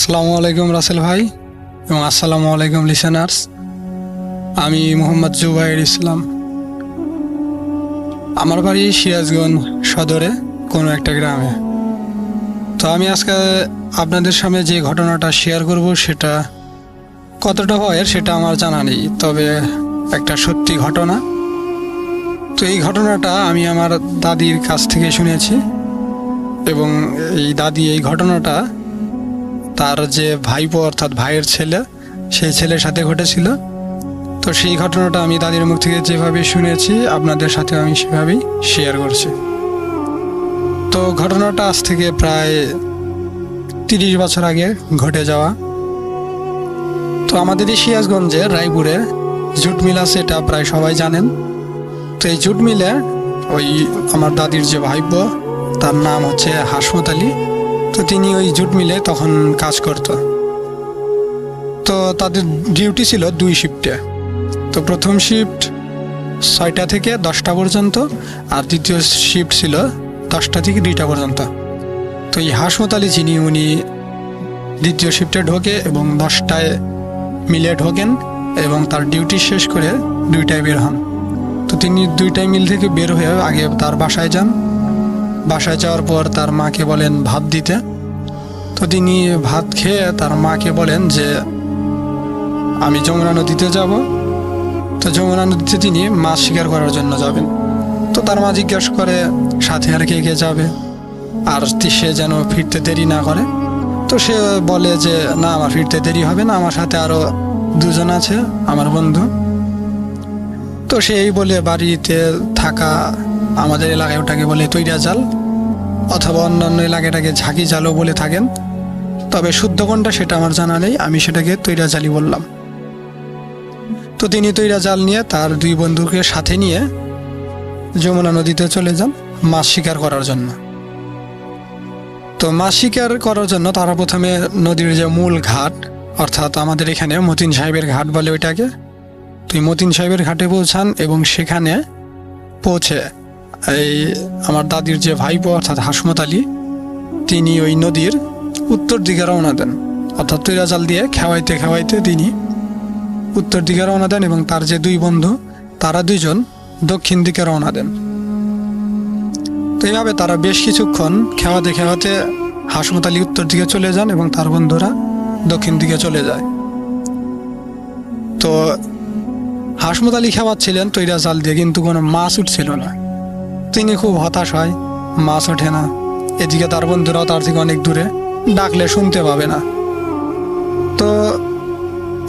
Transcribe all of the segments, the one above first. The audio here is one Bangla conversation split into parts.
আসসালামু আলাইকুম রাসেল ভাই এবং আসসালামু আলাইকুম লিসেনার্স। আমি মোহাম্মদ জুবাইর ইসলাম। আমার বাড়ি সিরাজগঞ্জ সদরে কোনো একটা গ্রামে। তো আমি আজকে আপনাদের সামনে যে ঘটনাটা শেয়ার করব সেটা কতটা ভয়ের সেটা আমার জানা নেই, তবে একটা সত্যি ঘটনা। তো এই ঘটনাটা আমি আমার দাদির কাছ থেকে শুনেছি এবং এই দাদি এই ঘটনাটা তার যে ভাইপো অর্থাৎ ভাইয়ের ছেলে, সেই ছেলের সাথে ঘটেছিল। তো সেই ঘটনাটা আমি দাদির মুখ থেকে যেভাবে শুনেছি আপনাদের সাথে আমি সেভাবেই শেয়ার করছি। তো ঘটনাটা আজ থেকে প্রায় 30 বছর আগে ঘটে যাওয়া। তো আমাদের এই সিরাজগঞ্জে রায়পুরে জুট মিল আছে, এটা প্রায় সবাই জানেন। তো এই জুট মিলে ওই আমার দাদির যে ভাইপো, তার নাম হচ্ছে হাসমত আলী। তো তিনি ওই জুট মিলে তখন কাজ করত। তো তাদের ডিউটি ছিল 2 শিফটে। তো প্রথম শিফট 6টা থেকে 10টা পর্যন্ত, আর দ্বিতীয় শিফট ছিল 10টা থেকে 2টা পর্যন্ত। তো এই হাসমত আলী যিনি, উনি দ্বিতীয় শিফটে ঢোকে এবং 10টায় মিলে ঢোকেন এবং তার ডিউটি শেষ করে 2টায় বের হন। তো তিনি 2টায় মিল থেকে বের হয়ে আগে তার বাসায় যান। বাসায় যাওয়ার পর তার মাকে বলেন ভাত দিতে। তো তিনি ভাত খেয়ে তার মাকে বলেন যে আমি যমুনা নদীতে যাব। তো যমুনা নদীতে তিনি মাছ শিকার করার জন্য যাবেন। তো তার মা জিজ্ঞেস করে সাথে আর কে কে যাবে, আর সে যেন ফিরতে দেরি না করে। তো সে বলে যে না, আমার ফিরতে দেরি হবে না, আমার সাথে আরও 2 জন আছে আমার বন্ধু। তো সেই বলে বাড়িতে থাকা, আমাদের এলাকায় ওটাকে বলে তৈরা জাল, অথবা অন্যান্য এলাকাটাকে ঝাঁকি জালও বলে থাকেন। তবে শুদ্ধ কোনটা সেটা আমার জানা নেই, আমি সেটাকে তৈরা জালই বললাম। তো তিনি তৈরা জাল নিয়ে তার 2 বন্ধুকে সাথে নিয়ে যমুনা নদীতে চলে যান মাছ শিকার করার জন্য। তো মাছ শিকার করার জন্য তারা প্রথমে নদীর যে মূল ঘাট, অর্থাৎ আমাদের এখানে মতিন সাহেবের ঘাট বলে ওইটাকে, তো মতিন সাহেবের ঘাটে পৌঁছান এবং সেখানে পৌঁছে এই আমার দাদির যে ভাইপো অর্থাৎ হাসমত আলী, তিনি ওই নদীর উত্তর দিকে রওনা দেন। অর্থাৎ তৈরা জাল দিয়ে খেওয়াইতে খেওয়াইতে তিনি উত্তর দিকে রওনা দেন এবং তার যে 2 বন্ধু, তারা 2 জন দক্ষিণ দিকে রওনা দেন। তো এইভাবে তারা বেশ কিছুক্ষণ খেওয়াতে খেওয়াতে হাসমত আলী উত্তর দিকে চলে যান এবং তার বন্ধুরা দক্ষিণ দিকে চলে যায়। তো হাসমত আলী খেওয়াচ্ছিলেন তৈরা জাল দিয়ে, কিন্তু কোনো মাছ উঠছিল না। তিনি খুব হতাশ হয়, মাছ ওঠে না। এদিকে তার বন্ধুরাও তার থেকে অনেক দূরে, ডাকলে শুনতে পাবে না। তো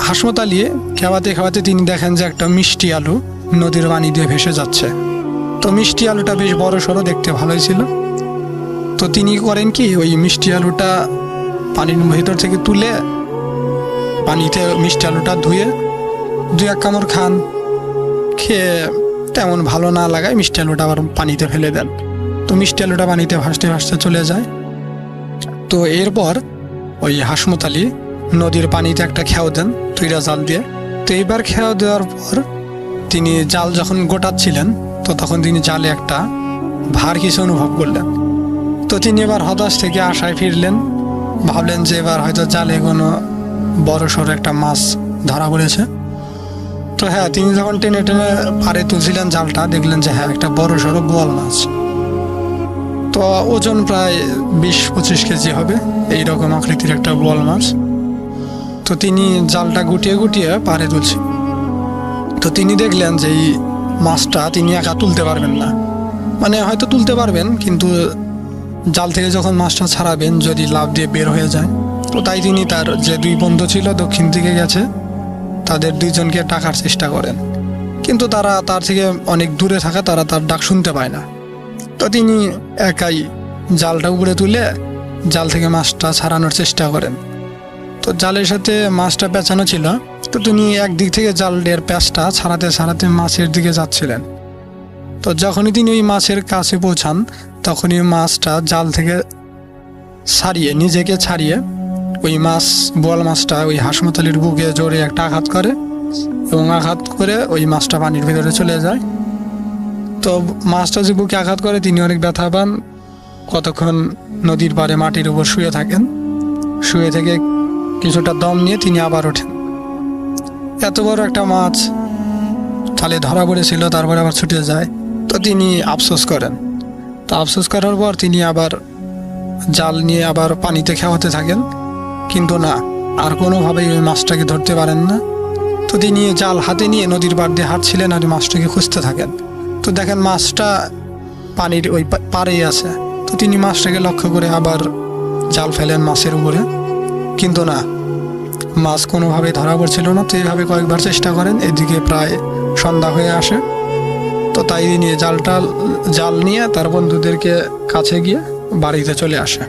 হাসমত আলী খেওয়াতে খেওয়াতে তিনি দেখেন যে একটা মিষ্টি আলু নদীর পানি দিয়ে ভেসে যাচ্ছে। তো মিষ্টি আলুটা বেশ বড় সড়ো, দেখতে ভালোই ছিল। তো তিনি করেন কি, ওই মিষ্টি আলুটা পানির ভেতর থেকে তুলে পানিতে মিষ্টি আলুটা ধুয়ে 2-1 কামড় খান। খেয়ে তেমন ভালো না লাগায় মিষ্টি আলুটা আবার পানিতে ফেলে দেন। তো মিষ্টি আলুটা পানিতে ভাসতে ভাসতে চলে যায়। তো এরপর ওই হাসমত আলী নদীর পানিতে একটা খেয়াও দেন তৈরা জাল দিয়ে। তো এইবার খেয়াও দেওয়ার পর তিনি জাল যখন গোটাচ্ছিলেন, তো তখন তিনি জালে একটা ভার কিছু অনুভব করলেন। তো তিনি এবার হতাশ থেকে আশায় ফিরলেন, ভাবলেন যে এবার হয়তো জালে কোনো বড় সড়ো একটা মাছ ধরা পড়েছে। তো হ্যাঁ, তিনি যখন টেনে টেনে পাড়ে তুলছিলেন জালটা, দেখলেন যে হ্যাঁ, একটা বড় সড়ো বোয়াল মাছ। তো ওজন প্রায় 20-25 কেজি হবে, এইরকম আকৃতির একটা বোয়াল মাছ। তো তিনি জালটা গুটিয়ে গুটিয়ে পাড়ে তুলছেন। তো তিনি দেখলেন যে এই মাছটা তিনি একা তুলতে পারবেন না, মানে হয়তো তুলতে পারবেন, কিন্তু জাল থেকে যখন মাছটা ছাড়াবেন যদি লাফ দিয়ে বের হয়ে যায়। তো তাই তিনি তার যে 2 বন্ধু ছিল দক্ষিণ দিকে গেছে, তাদের 2 জনকে ডাকার চেষ্টা করেন, কিন্তু তারা তার থেকে অনেক দূরে থাকা, তারা তার ডাক শুনতে পায় না। তো তিনি একাই জালটা উপরে তুলে জাল থেকে মাছটা ছাড়ানোর চেষ্টা করেন। তো জালের সাথে মাছটা পেঁচানো ছিল। তো তিনি একদিক থেকে জালের প্যাঁচটা ছাড়াতে ছাড়াতে মাছের দিকে যাচ্ছিলেন। তো যখনই তিনি ওই মাছের কাছে পৌঁছান, তখনই মাছটা জাল থেকে ছাড়িয়ে, নিজেকে ছাড়িয়ে ওই মাছ, বোয়াল মাছটা ওই হাসমত আলীর বুকে জোরে একটা আঘাত করে এবং আঘাত করে ওই মাছটা পানির ভিতরে চলে যায়। তো মাছটা যে বুকে আঘাত করে তিনি অনেক ব্যথা পান। কতক্ষণ নদীর পাড়ে মাটির উপর শুয়ে থাকেন। শুয়ে থেকে কিছুটা দম নিয়ে তিনি আবার ওঠেন। এত বড় একটা মাছ তাহলে ধরা পড়েছিল, তারপরে আবার ছুটে যায়। তো তিনি আফসোস করেন। তো আফসোস করার পর তিনি আবার জাল নিয়ে আবার পানিতে খেওয়াতে থাকেন, কিন্তু না, আর কোনোভাবেই ওই মাছটাকে ধরতে পারেন না। তো তিনি জাল হাতে নিয়ে নদীর পাড় দিয়ে হাঁটছিলেন আর মাছটাকে খুঁজতে থাকেন। তো দেখেন মাছটা পানির ওই পাড়েই আছে। তো তিনি মাছটাকে লক্ষ্য করে আবার জাল ফেলেন মাছের উপরে, কিন্তু না, মাছ কোনোভাবেই ধরা পড়ছিল না। তো এইভাবে কয়েকবার চেষ্টা করেন। এদিকে প্রায় সন্ধ্যা হয়ে আসে। তো তাই নিয়ে জাল নিয়ে তার বন্ধুদেরকে কাছে গিয়ে বাড়িতে চলে আসে।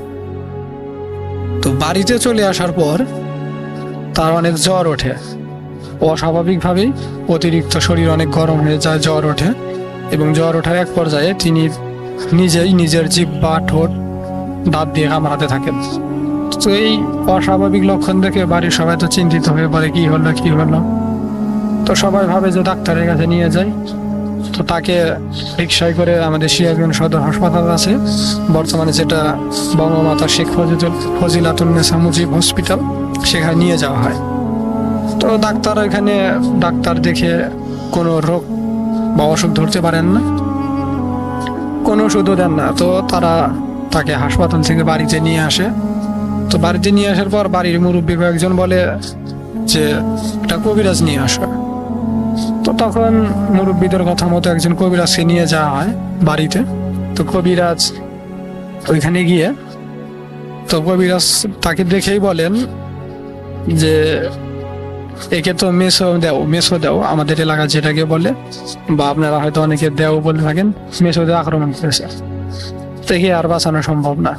তো বাড়িতে চলে আসার পর তার অনেক জ্বর ওঠে। অস্বাভাবিকভাবেই অতিরিক্ত শরীর অনেক গরম হয়ে যায়, জ্বর ওঠে। এবং জ্বর ওঠার এক পর্যায়ে তিনি নিজেই নিজের জিহ্বা, ঠোঁট, দাঁত দিয়ে কামড়াতে থাকেন। তো এই অস্বাভাবিক লক্ষণ দেখে বাড়ির সবাই তো চিন্তিত হয়ে পড়ে, কি হলো। তো সবাই ভাবে যে ডাক্তারের কাছে নিয়ে যায়। তো তাকে রিকশায় করে আমাদের সিরাজগঞ্জ সদর হাসপাতাল আছে বর্তমানে, যেটা বঙ্গমাতা শেখ ফজিলাতুন্নেসা মুজিব হসপিটাল, সেখানে নিয়ে যাওয়া হয়। তো ডাক্তার দেখে কোনো রোগ বা অসুখ ধরতে পারেন না, কোনো ওষুধও দেন না। তো তারা তাকে হাসপাতাল থেকে বাড়িতে নিয়ে আসে। তো বাড়িতে নিয়ে আসার পর বাড়ির মুরব্বী কয়েকজন বলে যে একটা কবিরাজ নিয়ে আসো। তো তখন মুরব্বীদের কথা মতো একজন কবিরাজকে নিয়ে যাওয়া হয় বাড়িতে। তো কবিরাজ ওইখানে গিয়ে, তো কবিরাজ তাকে দেখেই বলেন যে একে তো মেসো দেও আমাদের এলাকা যেটাকে বলে, বা আপনারা হয়তো অনেকে দেও বলে থাকেন, মেসো দেও আক্রমণ করেছে, তো একে আর বাঁচানো সম্ভব না।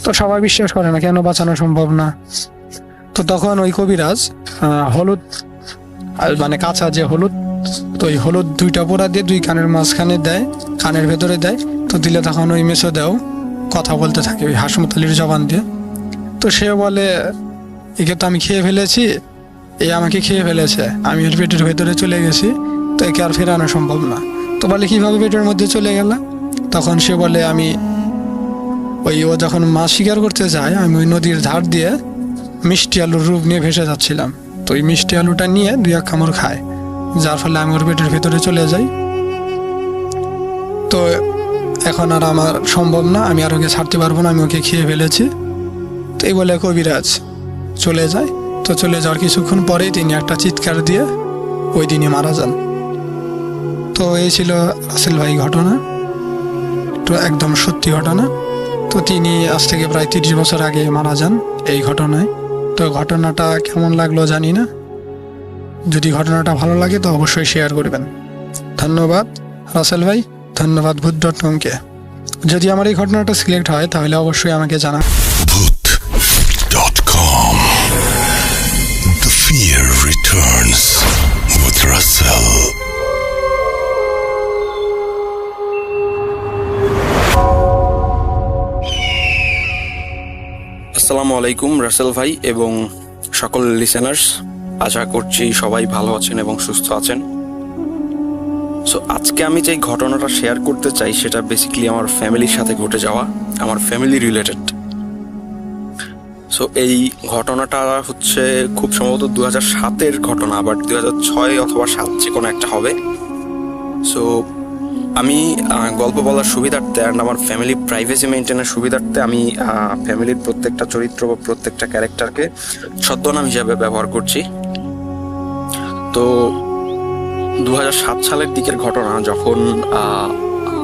তো সবাই বিশ্বাস করে না, কেন বাঁচানো সম্ভব না। তো তখন ওই কবিরাজ হলুদ, মানে কাঁচা যে হলুদ, তো ওই হলুদ 2টা পোড়া দিয়ে 2 কানের মাঝখানে দেয়, কানের ভেতরে দেয়। তো দিলে তখন ওই মেসো দেও কথা বলতে থাকে ওই হাসমতালির জবান দিয়ে। তো সে বলে একে তো আমি খেয়ে ফেলেছি, আমাকে খেয়ে ফেলেছে, আমি এর পেটের ভেতরে চলে গেছি, তো একে আর ফেরানো সম্ভব না। তো বলে কিভাবে পেটের মধ্যে চলে গেল? তখন সে বলে ও যখন মাছ শিকার করতে যায়, আমি ওই নদীর ধার দিয়ে মিষ্টি আলুর রূপ নিয়ে ভেসে যাচ্ছিলাম। তো ওই মিষ্টি আলুটা নিয়ে 2-1 কামড় খায়, যার ফলে আমি ওর পেটের ভেতরে চলে যাই। তো এখন আর আমার সম্ভব না, আমি আর ওকে ছাড়তে পারবো না, আমি ওকে খেয়ে ফেলেছি। তো এই বলে কবিরাজ চলে যায়। তো চলে যাওয়ার কিছুক্ষণ পরেই তিনি একটা চিৎকার দিয়ে ওই দিনই মারা যান। তো এই ছিল রাসেল ভাই ঘটনা, তো একদম সত্যি ঘটনা। তো তিনি আজ থেকে প্রায় 30 বছর আগে মারা যান এই ঘটনায়। তো ঘটনাটা কেমন লাগলো জানি না, যদি ঘটনাটা ভালো লাগে তো অবশ্যই শেয়ার করবেন। ধন্যবাদ রাসেল ভাই, ধন্যবাদ ভূত.com-কে। যদি আমার এই ঘটনাটা সিলেক্ট হয় তাহলে অবশ্যই আমাকে জানান। ভূত.com The fear returns with Russell. আসসালামু আলাইকুম রাসেল ভাই এবং সকল লিসেনার্স, আশা করছি সবাই ভালো আছেন এবং সুস্থ আছেন। সো আজকে আমি যে ঘটনাটা শেয়ার করতে চাই সেটা বেসিক্যালি আমার ফ্যামিলির সাথে ঘটে যাওয়া, আমার ফ্যামিলি রিলেটেড। সো এই ঘটনাটা হচ্ছে খুব সম্ভবত 2007-এর ঘটনা, বাট 2006 অথবা 2007 যে কোনো একটা হবে। সো আমি গল্প বলার সুবিধার্থে অ্যান্ড আমার ফ্যামিলি প্রাইভেসি মেনটেনের সুবিধার্থে আমি ফ্যামিলির প্রত্যেকটা চরিত্র বা প্রত্যেকটা ক্যারেক্টারকে ছদ্মনাম হিসাবে ব্যবহার করছি। তো 2007 সালের দিকের ঘটনা, যখন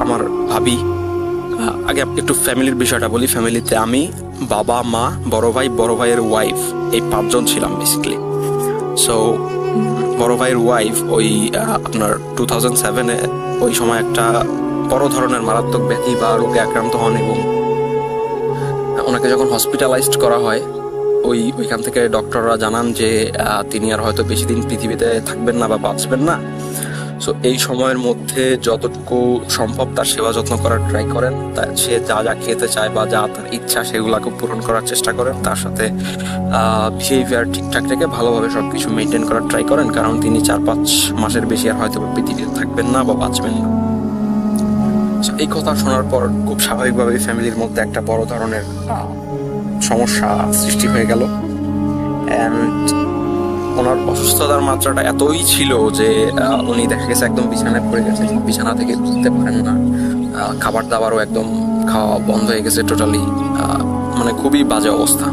আমার ভাবি, আগে একটু ফ্যামিলির বিষয়টা বলি। ফ্যামিলিতে আমি, বাবা, মা, বড় ভাইয়ের ওয়াইফ, এই 5 জন ছিলাম বেসিক্যালি। সো বড় ভাইয়ের ওয়াইফ ওই আপনার 2007-এ ওই সময় একটা বড় ধরনের মারাত্মক ব্যাধি বা রোগে আক্রান্ত হন এবং ওনাকে যখন হসপিটালাইজড করা হয়, ওইখান থেকে ডক্টররা জানান যে তিনি আর হয়তো বেশি দিন পৃথিবীতে থাকবেন না বা বাঁচবেন না। সো এই সময়ের মধ্যে যতটুকু সম্ভব তার সেবা যত্ন করার ট্রাই করেন, সে যা যা খেতে চায় বা যা তার ইচ্ছা সেগুলোকে পূরণ করার চেষ্টা করেন, তার সাথে বিহেভিয়ার ঠিকঠাক রেখে ভালোভাবে সব কিছু মেনটেন করার ট্রাই করেন, কারণ তিনি 4-5 মাসের বেশি আর হয়তো পৃথিবীতে থাকবেন না বা বাঁচবেন না। এই কথা শোনার পর খুব স্বাভাবিকভাবেই ফ্যামিলির মধ্যে একটা বড় ধরনের সমস্যা সৃষ্টি হয়ে গেল অ্যান্ড ওনার অসুস্থতার মাত্রাটা এতই ছিল যে উনি দেখা গেছে একদম বিছানায় পড়ে গেছে, বিছানা থেকে উঠতে পারেন না, খাবার দাবারও একদম খাওয়া বন্ধ হয়ে গেছে টোটালি, মানে খুবই বাজে অবস্থা।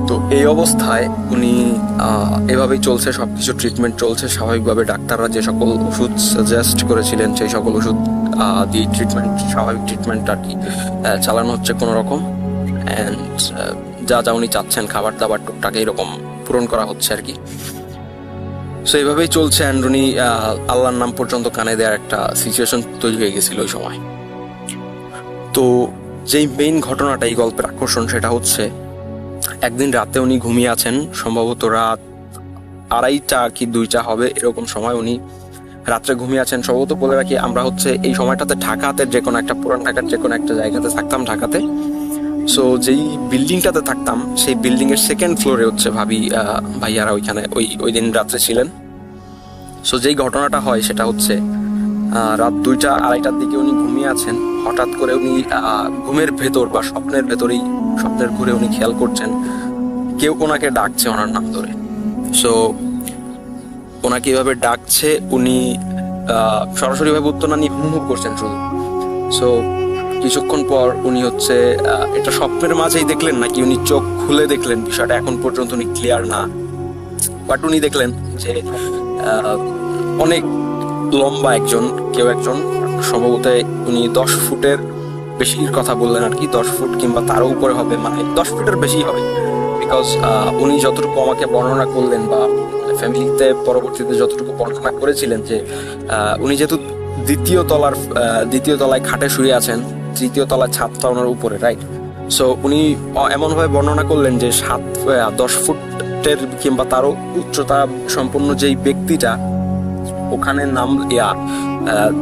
তো এই অবস্থায় উনি এভাবেই চলছে, সবকিছু ট্রিটমেন্ট চলছে স্বাভাবিকভাবে। ডাক্তাররা যে সকল ওষুধ সাজেস্ট করেছিলেন সেই সকল ওষুধ দিয়ে ট্রিটমেন্ট, স্বাভাবিক ট্রিটমেন্ট আর কি চালানো হচ্ছে কোনো রকম। অ্যান্ড যা যা উনি চাচ্ছেন খাবার দাবার টুকটাক এরকম পূরণ করা হচ্ছে আর কি। সো এইভাবেই চলছে। অ্যান্ড উনি আল্লাহর নাম পর্যন্ত কানে দেওয়ার একটা সিচুয়েশন তৈরি হয়ে গেছিল ওই সময়। তো যেই মেইন ঘটনাটা এই গল্পের আকর্ষণ সেটা হচ্ছে একদিন রাতে উনি ঘুমিয়ে আছেন, সম্ভবত রাত 2:30 কি 2টা হবে এরকম সময় উনি রাত্রে ঘুমিয়ে আছেন। সম্ভবত বলে রাখি আমরা হচ্ছে এই সময়টাতে ঢাকাতে যে কোনো একটা, পুরান ঢাকার যে কোনো একটা জায়গাতে থাকতাম ঢাকাতে। সো যেই বিল্ডিংটাতে থাকতাম সেই বিল্ডিং এর সেকেন্ড ফ্লোরে হচ্ছে ভাইয়ারা ওইখানে ওই দিন রাত্রে ছিলেন। সো যেই ঘটনাটা হয় সেটা হচ্ছে রাত 2টা 2:30টার দিকে উনি ঘুমিয়ে আছেন। হঠাৎ করে উনি ঘুমের ভেতর বা স্বপ্নের ঘুরে উনি খেয়াল করছেন কেউ ওনাকে ডাকছে ওনার নাম ধরে। সো ওনাকে এভাবে ডাকছে, উনি সরাসরি ভাবে উত্তর না নিয়ে হু হু করছেন শুধু। সো কিছুক্ষণ পর উনি হচ্ছে এটা স্বপ্নের মাঝেই দেখলেন নাকি উনি চোখ খুলে দেখলেন, বিষয়টা এখন পর্যন্ত উনি ক্লিয়ার না। বাট উনি দেখলেন যে অনেক লম্বা একজন সম্ভবত উনি 10 ফুটের বেশির কথা বললেন আর কি, 10 ফুট কিংবা তারও উপরে হবে, মানে 10 ফুটের বেশি হবে। বিকজ উনি যতটুকু আমাকে বর্ণনা করলেন বা ফ্যামিলিতে পরবর্তীতে যতটুকু বর্ণনা করেছিলেন যে উনি যেহেতু দ্বিতীয় তলায় খাটে শুয়ে আছেন, তৃতীয় তলায় ছাদটা ওনার উপরে, রাইট? সো উনি এমনভাবে বর্ণনা করলেন যে 10 ফুটের কিংবা তারও উচ্চতা সম্পন্ন যেই ব্যক্তিটা ওখানে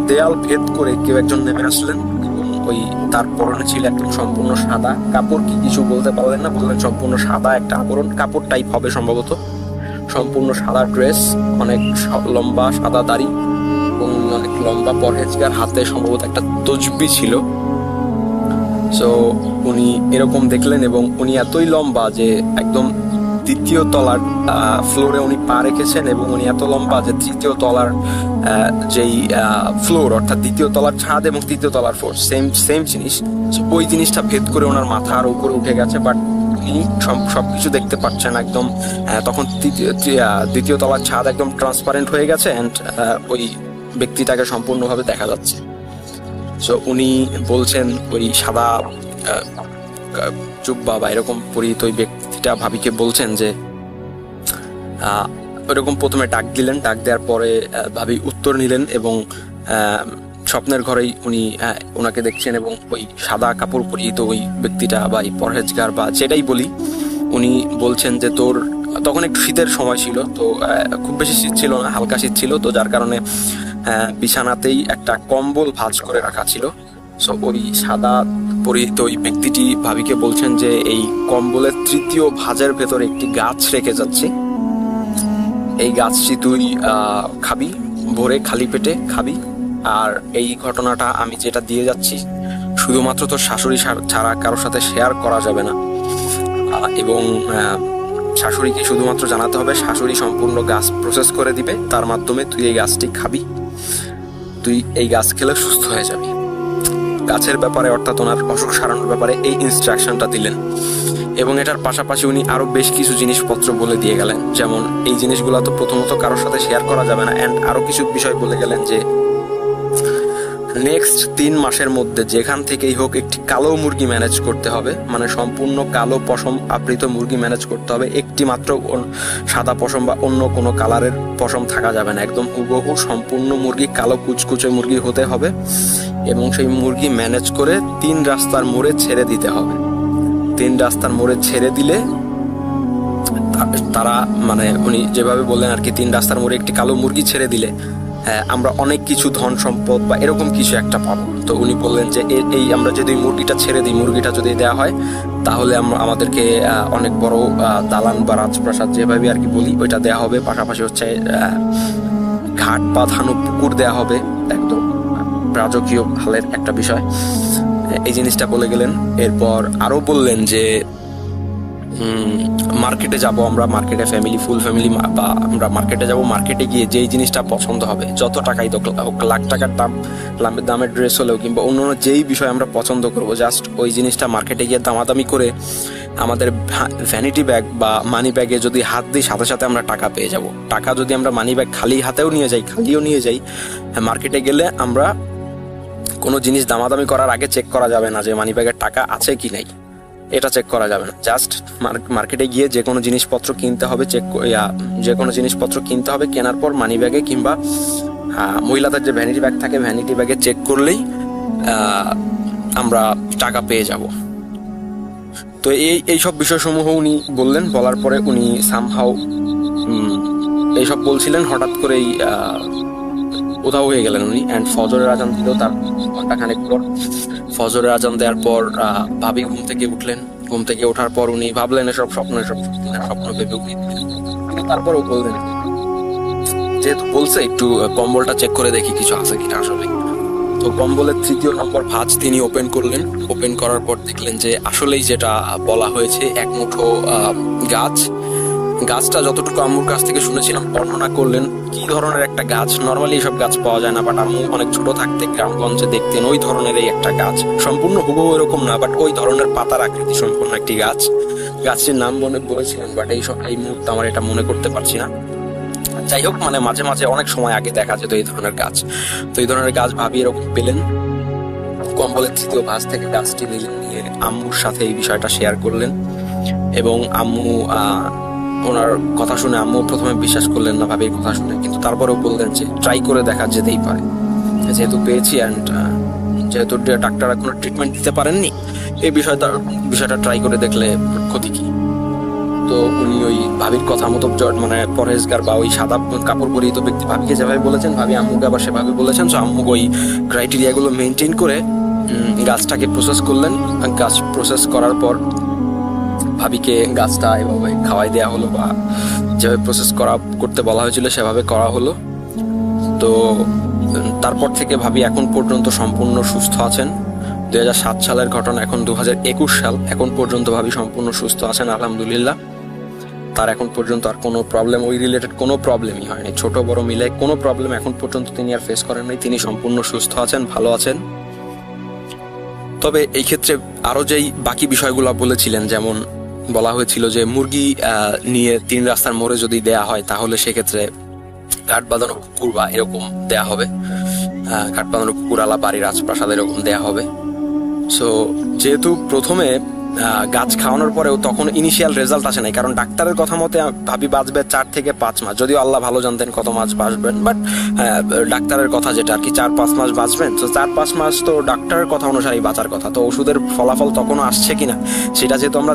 দেয়াল ভেদ করে কেউ একজন নেমে আসলেন এবং ওই তার পরনে ছিল একদম সম্পূর্ণ সাদা কাপড়, কি কিছু বলতে পারলেন না, বললেন সম্পূর্ণ সাদা একটা আবরণ, কাপড় টাইপ হবে সম্ভবত, সম্পূর্ণ সাদা ড্রেস, অনেক লম্বা সাদা দাড়ি এবং অনেক লম্বা পরহেজগার, হাতে সম্ভবত একটা তসবিহ ছিল। সো উনি এরকম দেখলেন এবং উনি এতই লম্বা যে একদম দ্বিতীয় তলার ফ্লোরে উনি পা রেখেছেন এবং উনি এত লম্বা যে তৃতীয় তলার যেই ফ্লোর, অর্থাৎ দ্বিতীয় তলার ছাদ এবং তৃতীয় তলার ফ্লোর সেম জিনিস, ওই জিনিসটা ভেদ করে ওনার মাথা আর উপরে উঠে গেছে। বাট উনি সবকিছু দেখতে পাচ্ছেন একদম। তখন দ্বিতীয় তলার ছাদ একদম ট্রান্সপারেন্ট হয়ে গেছে অ্যান্ড ওই ব্যক্তিটাকে সম্পূর্ণভাবে দেখা যাচ্ছে। সো উনি বলছেন ওই সাদা জুব্বা বা এরকম পরিহিত ওই ব্যক্তিটা ভাবিকে বলছেন যে ওইরকম প্রথমে ডাক দিলেন, ডাক দেওয়ার পরে ভাবি উত্তর নিলেন এবং স্বপ্নের ঘরেই উনি ওনাকে দেখছেন এবং ওই সাদা কাপড় পরিহিত ওই ব্যক্তিটা বা এই পরহেজগার বা যেটাই বলি, উনি বলছেন যে তোর তখন একটু শীতের সময় ছিল, তো খুব বেশি শীত ছিল না, হালকা শীত ছিল, তো যার কারণে বিছানাতেই একটা কম্বল ভাঁজ করে রাখা ছিল। সো ওই সাদা পরিহিত ওই ব্যক্তিটি ভাবিকে বলছেন যে এই কম্বলের তৃতীয় ভাঁজের ভেতরে একটি গাছ রেখে যাচ্ছে, এই গাছটি তুই খাবি, ভোরে খালি পেটে খাবি, আর এই ঘটনাটা আমি যেটা দিয়ে যাচ্ছি শুধুমাত্র তোর শাশুড়ি ছাড়া কারোর সাথে শেয়ার করা যাবে না এবং শাশুড়িকে শুধুমাত্র জানাতে হবে, শাশুড়ি সম্পূর্ণ গাছ প্রসেস করে দিবে, তার মাধ্যমে তুই এই গাছটি খাবি, তুই এই গাছ খেলে সুস্থ হয়ে যাবি। গাছের ব্যাপারে অর্থাৎ ওনার অসুখ সারানোর ব্যাপারে এই ইনস্ট্রাকশনটা দিলেন এবং এটার পাশাপাশি উনি আরো বেশ কিছু জিনিসপত্র বলে দিয়ে গেলেন, যেমন এই জিনিসগুলো তো প্রথমত কারোর সাথে শেয়ার করা যাবে না, অ্যান্ড আরো কিছু বিষয় বলে গেলেন যে নেক্সট 3 মাসের মধ্যে যেখান থেকেই হোক একটি কালো মুরগি ম্যানেজ করতে হবে, মানে সম্পূর্ণ কালো পশম আবৃত মুরগি ম্যানেজ করতে হবে, একটি মাত্র সাদা পশম বা অন্য কোনো কালারের পশম থাকা যাবে না, একদম হুবহু সম্পূর্ণ মুরগি কালো কুচকুচে মুরগি হতে হবে এবং সেই মুরগি ম্যানেজ করে 3 রাস্তার মোড়ে ছেড়ে দিতে হবে। 3 রাস্তার মোড়ে ছেড়ে দিলে তারা, মানে উনি যেভাবে বললেন আর কি, 3 রাস্তার মোড়ে একটি কালো মুরগি ছেড়ে দিলে আমরা অনেক কিছু ধন সম্পদ বা এরকম কিছু একটা পাবো। তো উনি বললেন যে এই আমরা যদি মুরগিটা ছেড়ে দিই, মুরগিটা যদি দেওয়া হয় তাহলে আমাদেরকে অনেক বড় দালান বা রাজপ্রাসাদ যেভাবে আর কি বলি ওইটা দেওয়া হবে, পাশাপাশি হচ্ছে ঘাট বাঁধানো পুকুর দেওয়া হবে, একদম রাজকীয় হালের একটা বিষয়। এই জিনিসটা বলে গেলেন। এরপর আরো বললেন যে মার্কেটে যাব, আমরা মার্কেটে ফুল ফ্যামিলি বা আমরা মার্কেটে যাব, মার্কেটে গিয়ে যেই জিনিসটা পছন্দ হবে, যত টাকাই তো হোক, লাখ টাকার দামের ড্রেস হলেও কিংবা অন্য যেই বিষয় আমরা পছন্দ করব, জাস্ট ওই জিনিসটা মার্কেটে গিয়ে দামাদামি করে আমাদের ভ্যানিটি ব্যাগ বা মানি ব্যাগে যদি হাত দিই, সাথে সাথে আমরা টাকা পেয়ে যাব। টাকা যদি আমরা মানি ব্যাগ খালিও নিয়ে যাই, মার্কেটে গেলে আমরা কোনো জিনিস দামাদামি করার আগে চেক করা যাবে না যে মানি ব্যাগের টাকা আছে কি নাই, এটা চেক করা যাবে না। জাস্ট মার্কেটে গিয়ে যে কোনো জিনিসপত্র কিনতে হবে, কেনার পর মানি ব্যাগে কিংবা মহিলাদের যে ভ্যানিটি ব্যাগ থাকে, ভ্যানিটি ব্যাগে চেক করলেই আমরা টাকা পেয়ে যাব। তো এই সব বিষয়সমূহ উনি বললেন। বলার পরে উনি সামহাউ এইসব বলছিলেন, হঠাৎ করেই উধাও হয়ে গেলেন উনি। অ্যান্ড ফজরের আজান দিল তার ঘন্টাখানেক পর। ফজরের আজান দেওয়ার পর ভাবি ঘুম থেকে উঠলেন। ঘুম থেকে ওঠার পর উনি ভাবলেন এসব স্বপ্ন ভেবে উনি তারপরেও বললেন, যেহেতু বলছে একটু কম্বলটা চেক করে দেখি কিছু আছে কিনা আসলে। তো কম্বলের 3য় নম্বর ভাঁজ তিনি ওপেন করলেন। ওপেন করার পর দেখলেন যে আসলেই যেটা বলা হয়েছে, এক মুঠো গাছটা যতটুকু আম্মুর কাছ থেকে শুনেছিলাম বর্ণনা করলেন। কি ধরনের একটা গাছ, নর্মালি এসব গাছ পাওয়া যায় না, বাট আম্মু অনেক ছোট থাকতে গ্রামগঞ্জে দেখতেন ওই ধরনের এই একটা গাছ, সম্পূর্ণ হুবহু এরকম না, বাট ওই ধরনের পাতার আকৃতি সম্পূর্ণ একটি গাছ। গাছটির নাম বলেছিলেন, বাট এই মুহূর্তে আমার এটা মনে করতে পারছি না। যাই হোক, মানে মাঝে মাঝে অনেক সময় আগে দেখা যেত এই ধরনের গাছ। তো এই ধরনের গাছ ভাবি এরকম পেলেন। কম্বলের 3য় ভাঁজ থেকে গাছটি নিয়ে আম্মুর সাথে এই বিষয়টা শেয়ার করলেন। এবং আম্মু ওনার কথা শুনে, আম্মু প্রথমে বিশ্বাস করলেন না ভাবির কথা শুনে, কিন্তু তারপরেও বললেন যে ট্রাই করে দেখা যেতেই পারে, যেহেতু পেয়েছি। অ্যান্ড যেহেতু ডাক্তার কোনো ট্রিটমেন্ট দিতে পারেননি, এই বিষয়টা ট্রাই করে দেখলে ক্ষতি কি। তো উনি ওই ভাবির কথা মতো, মানে পরহেজগার বা ওই সাদা কাপড় পরিহিত ব্যক্তি ভাবিকে যেভাবে বলেছেন, ভাবি আম্মুকে আবার সেভাবে বলেছেন। তো আম্মু ওই ক্রাইটেরিয়াগুলো মেনটেন করে গাছটাকে প্রসেস করলেন। গাছ প্রসেস করার পর ভাবিকে গাছটা এভাবে খাওয়াই দেওয়া হলো, বা যেভাবে প্রসেস করতে বলা হয়েছিল সেভাবে করা হলো। তো তারপর থেকে ভাবি এখন পর্যন্ত সম্পূর্ণ সুস্থ আছেন। 2007 সালের ঘটনা, এখন 2021 সাল, এখন পর্যন্ত ভাবি সম্পূর্ণ সুস্থ আছেন আলহামদুলিল্লাহ। তার এখন পর্যন্ত আর কোনো প্রবলেম, ওই রিলেটেড কোনো প্রবলেমই হয়নি, ছোট বড় মিলে কোনো প্রবলেম এখন পর্যন্ত তিনি আর ফেস করেন নাই। তিনি সম্পূর্ণ সুস্থ আছেন, ভালো আছেন। তবে এই ক্ষেত্রে আরো যেই বাকি বিষয়গুলো বলেছিলেন, যেমন বলা হয়েছিল যে মুরগি নিয়ে 3 রাস্তার মোড়ে যদি দেয়া হয়, তাহলে সেক্ষেত্রে ঘাট বাঁধানো কুকুর বা এরকম দেয়া হবে, ঘাট বাঁধানো কুকুর আলা বাড়ির রাজপ্রাসাদ এরকম দেয়া হবে। সো যেহেতু প্রথমে গাছ খাওয়ানোর পরেও তখন ইনিশিয়াল রেজাল্ট আসে নাই, কারণ ডাক্তারের কথা মতে ভাবি বাঁচবে 4 থেকে 5 মাস, যদিও আল্লাহ ভালো জানতেন কত মাস বাঁচবেন, বাট ডাক্তারের কথা যেটা আর কি 4-5 মাস বাঁচবেন। তো 4-5 মাস তো ডাক্তারের কথা অনুসারেই বাঁচার কথা। তো ওষুধের ফলাফল তখনও আসছে কিনা সেটা যেহেতু আমরা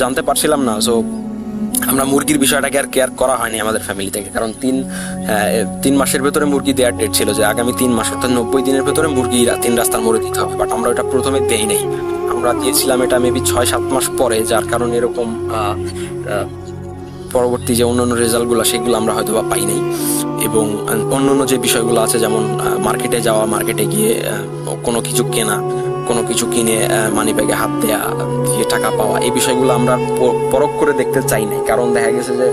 জানতে পারছিলাম না, সো আমরা মুরগির বিষয়টাকে আর কেয়ার করা হয়নি আমাদের ফ্যামিলি থেকে, কারণ 3 মাসের ভেতরে মুরগি দেওয়ার ডেট ছিল যে আগামী 3 মাস অর্থাৎ 90 দিনের ভেতরে মুরগি 3 রাস্তার মোড়ে দিতে হবে, বাট আমরা ওটা প্রথমে দেই নাই। আমরা দিয়েছিলাম এটা মেবি 6-7 মাস পরে, যার কারণে এরকম পরবর্তী যে অন্যান্য রেজাল্টগুলো সেগুলো আমরা হয়তো বা পাই নাই। এবং অন্যান্য যে বিষয়গুলো আছে, যেমন মার্কেটে যাওয়া, মার্কেটে গিয়ে কোনো কিছু কেনা, কোনো কিছু কিনে মানি ব্যাগে হাত দেয়া, দিয়ে টাকা পাওয়া, এই বিষয়গুলো আমরা পরখ করে দেখতে চাই নাই। কারণ দেখা গেছে যে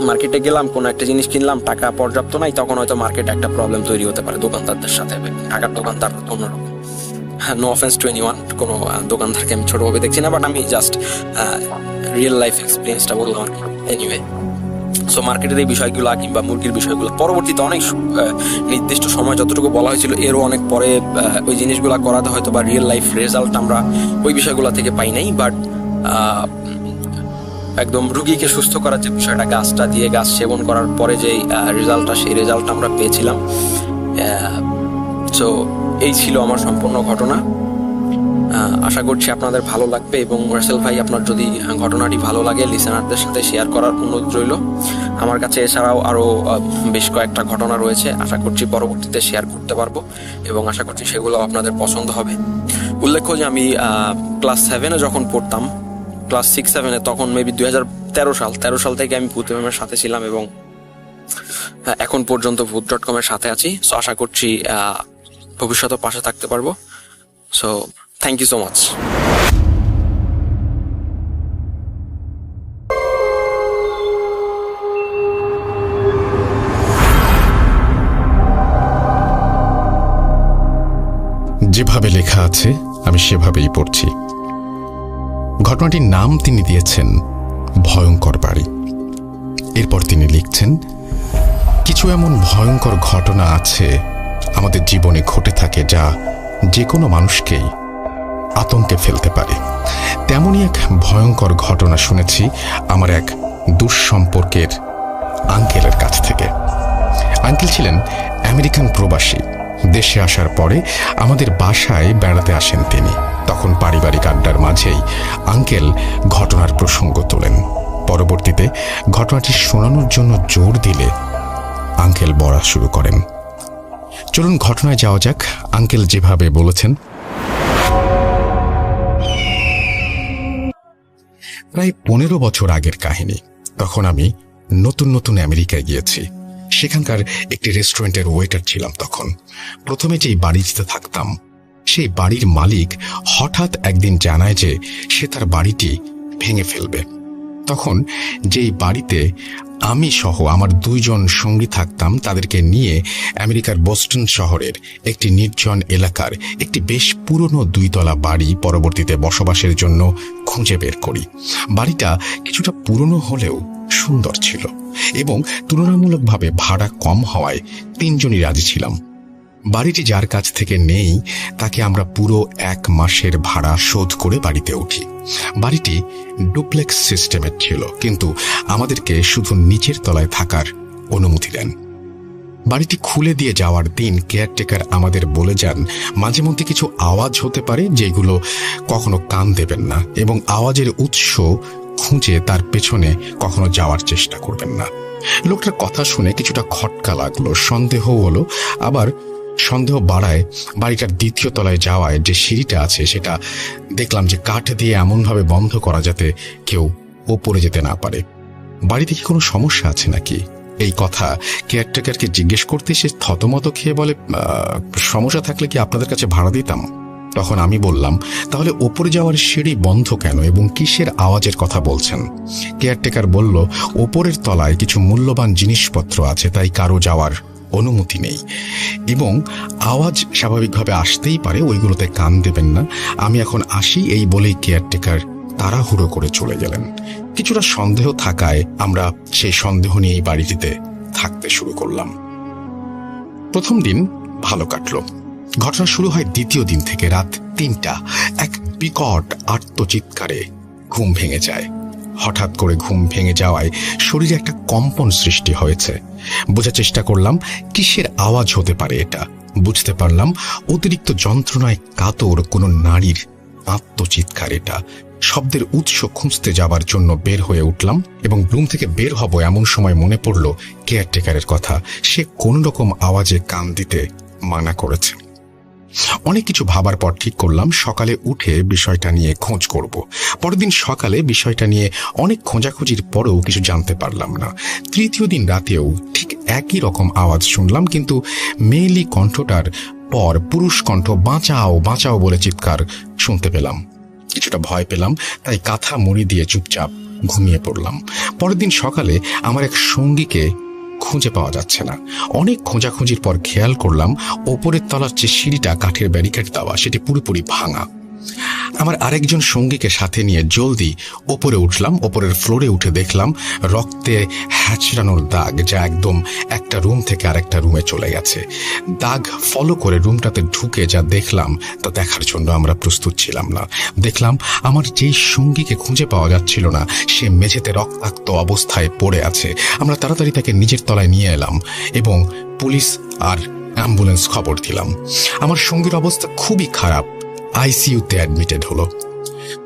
মার্কেটে গেলাম, কোনো একটা জিনিস কিনলাম, টাকা পর্যাপ্ত নাই, তখন হয়তো মার্কেটে একটা প্রবলেম তৈরি হতে পারে দোকানদারদের সাথে। টাকার দোকানদার অন্যরকম, নো অফেন্স টু এনিওয়ান, কোনো দোকানদারকে আমি ছোটভাবে দেখছি না, বাট আমি জাস্ট রিয়েল লাইফ এক্সপিরিয়েন্সটা বললাম আর কি। এনিওয়ে, সো মার্কেটের এই বিষয়গুলো কিংবা মুরগির বিষয়গুলো পরবর্তীতে অনেক নির্দিষ্ট সময় যতটুকু বলা হয়েছিল এরও অনেক পরে ওই জিনিসগুলো করাতে হয়তো বা রিয়েল লাইফ রেজাল্ট আমরা ওই বিষয়গুলো থেকে পাই নাই, বাট একদম রুগীকে সুস্থ করার যে বিষয়টা, গাছটা দিয়ে গাছ সেবন করার পরে যে রেজাল্টটা, সেই রেজাল্টটা আমরা পেয়েছিলাম। সো এই ছিল আমার সম্পূর্ণ ঘটনা। আশা করছি আপনাদের ভালো লাগবে, এবং রাসেল ভাই আপনার যদি ঘটনাটি ভালো লাগে লিসেনারদের সাথে শেয়ার করার অনুরোধ রইল। আমার কাছে এছাড়াও আরও বেশ কয়েকটা ঘটনা রয়েছে, আশা করছি পরবর্তীতে শেয়ার করতে পারবো, এবং আশা করছি সেগুলো আপনাদের পছন্দ হবে। উল্লেখ্য যে আমি ক্লাস 7-এ যখন পড়তাম, ক্লাস 6-7-এ, তখন মেবি 2013 সাল থেকে আমি ভূত এফএমের সাথে ছিলাম, এবং এখন পর্যন্ত ভূত.com-এর সাথে আছি। সো আশা করছি ভবিষ্যতে পাশে থাকতে পারবো। So thank you so much. লেখা আছে, আমি সেভাবেই পড়ছি। ঘটনাটির নাম তিনি দিয়েছেন ভয়ঙ্কর বাড়ি। এরপর তিনি লিখছেন, কিছু এমন ভয়ঙ্কর ঘটনা আছে আমাদের জীবনে ঘটে থাকে যা যে কোনো মানুষকেই আতঙ্কে ফেলতে পারে। তেমনই এক ভয়ঙ্কর ঘটনা শুনেছি আমার এক দুঃসম্পর্কের আঙ্কেলের কাছ থেকে। আঙ্কেল ছিলেন আমেরিকান প্রবাসী। দেশে আসার পরে আমাদের বাসায় বেড়াতে আসেন তিনি। তখন পারিবারিক আড্ডার মাঝেই আঙ্কেল ঘটনার প্রসঙ্গ তোলেন। পরবর্তীতে ঘটনাটি শোনানোর জন্য জোর দিলে আঙ্কেল বলা শুরু করেন। চলুন ঘটনায় যাওয়া যাক। আঙ্কেল যেভাবে বলেছেন, প্রায় 15 বছর আগের কাহিনী। তখন আমি নতুন নতুন আমেরিকায় গিয়েছি। সেখানকার একটি রেস্টুরেন্টের ওয়েটার ছিলাম তখন। প্রথমে যেই বাড়িতে থাকতাম সেই বাড়ির মালিক হঠাৎ একদিন জানায় যে সে তার বাড়িটি ভেঙে ফেলবে। তখন যেই বাড়িতে আমি সহ আমার 2 জন সঙ্গী থাকতাম, তাদেরকে নিয়ে আমেরিকার বোস্টন শহরের একটি নির্জন এলাকার একটি বেশ পুরনো 2 তলা বাড়ি পরবর্তীতে বসবাসের জন্য খুঁজে বের করি। বাড়িটা কিছুটা পুরনো হলেও সুন্দর ছিল এবং তুলনামূলকভাবে ভাড়া কম হওয়ায় 3 জনই রাজি ছিলাম। বাড়িটি যার কাছ থেকে নেই তাকে আমরা পুরো 1 মাসের ভাড়া শোধ করে বাড়িতে উঠি। বাড়িটি ডুপ্লেক্স সিস্টেমের ছিল, কিন্তু আমাদেরকে শুধু নিচের তলায় থাকার অনুমতি দেন। বাড়িটি খুলে দিয়ে যাওয়ার দিন কেয়ারটেকার আমাদের বলে যান মাঝে মধ্যে কিছু আওয়াজ হতে পারে যেগুলো কখনো কান দেবেন না এবং আওয়াজের উৎস খুঁজে তার পেছনে কখনো যাওয়ার চেষ্টা করবেন না। লোকটার কথা শুনে কিছুটা খটকা লাগলো, সন্দেহ হলো। আবার সন্দেহ বাড়ায় বাড়িটার 2য় তলায় যাওয়ায় যে সিঁড়িটা আছে সেটা দেখলাম যে কাঠ দিয়ে এমনভাবে বন্ধ করা যাতে কেউ ওপরে যেতে না পারে। বাড়িতে কি কোনো সমস্যা আছে নাকি? এই কথা কেয়ারটেকারকে জিজ্ঞেস করতে সে থতমত খেয়ে বলে, সমস্যা থাকলে কি আপনাদের কাছে ভাড়া দিতাম? তখন আমি বললাম, তাহলে ওপরে যাওয়ার সিঁড়ি বন্ধ কেন এবং কিসের আওয়াজের কথা বলছেন? কেয়ারটেকার বলল, ওপরের তলায় কিছু মূল্যবান জিনিসপত্র আছে, তাই কারো যাওয়ার অনুমতি নেই এবং আওয়াজ স্বাভাবিকভাবে আসতেই পারে, ওইগুলোতে কান দেবেন না। আমি এখন আসি, এই বলেই কেয়ারটেকার তাড়াহুড়ো করে চলে গেলেন। কিছুটা সন্দেহ থাকায় আমরা সেই সন্দেহ নিয়ে এই বাড়িটিতে থাকতে শুরু করলাম। প্রথম দিন ভালো কাটলো। ঘটনা শুরু হয় 2য় দিন থেকে। রাত 3টা এক বিকট আর্তচিৎকারে ঘুম ভেঙে যায়। হঠাৎ করে ঘুম ভেঙে যাওয়ায় শরীরে একটা কম্পন সৃষ্টি হয়েছে। বোঝার চেষ্টা করলাম কিসের আওয়াজ হতে পারে এটা। বুঝতে পারলাম অতিরিক্ত যন্ত্রণায় কাতর কোনো নারীর আত্মচিৎকার এটা। শব্দের উৎস খুঁজতে যাবার জন্য বের হয়ে উঠলাম এবং রুম থেকে বের হব এমন সময় মনে পড়ল কেয়ারটেকারের কথা। সে কোন রকম আওয়াজে কান দিতে মানা করেছে। অনেক কিছু ভাবার পর ঠিক করলাম সকালে উঠে বিষয়টা নিয়ে খোঁজ করব। পরের দিন সকালে বিষয়টা নিয়ে অনেক খোঁজাখুঁজির পরেও কিছু জানতে পারলাম না। 3য় দিন রাতেও ঠিক একই রকম আওয়াজ শুনলাম, কিন্তু মেয়েলি কণ্ঠটার পর পুরুষ কণ্ঠ বাঁচাও বাঁচাও বলে চিৎকার শুনতে পেলাম। কিছুটা ভয় পেলাম, তাই কাঁথা মুড়ি দিয়ে চুপচাপ ঘুমিয়ে পড়লাম। পরের দিন সকালে আমার এক সঙ্গীকে খুঁজে পাওয়া যাচ্ছে না। অনেক খোঁজাখুঁজির পর খেয়াল করলাম ওপরের তলার যে সিঁড়িটা কাঠের ব্যারিকেড দেওয়া সেটি পুরোপুরি ভাঙা। আমার আরেকজন সঙ্গীকে সাথে নিয়ে জলদি ওপরে উঠলাম। ওপরের ফ্লোরে উঠে দেখলাম রক্তে হ্যাচড়ানোর দাগ, যা একদম একটা রুম থেকে আরেকটা রুমে চলে গেছে। দাগ ফলো করে রুমটাতে ঢুকে যা দেখলাম তা দেখার জন্য আমরা প্রস্তুত ছিলাম না। দেখলাম আমার যেই সঙ্গীকে খুঁজে পাওয়া যাচ্ছিল না সে মেঝেতে রক্তাক্ত অবস্থায় পড়ে আছে। আমরা তাড়াতাড়ি তাকে নিজের তলায় নিয়ে এলাম এবং পুলিশ আর অ্যাম্বুলেন্স খবর দিলাম। আমার সঙ্গীর অবস্থা খুবই খারাপ, আইসিইউতে অ্যাডমিটেড হলো।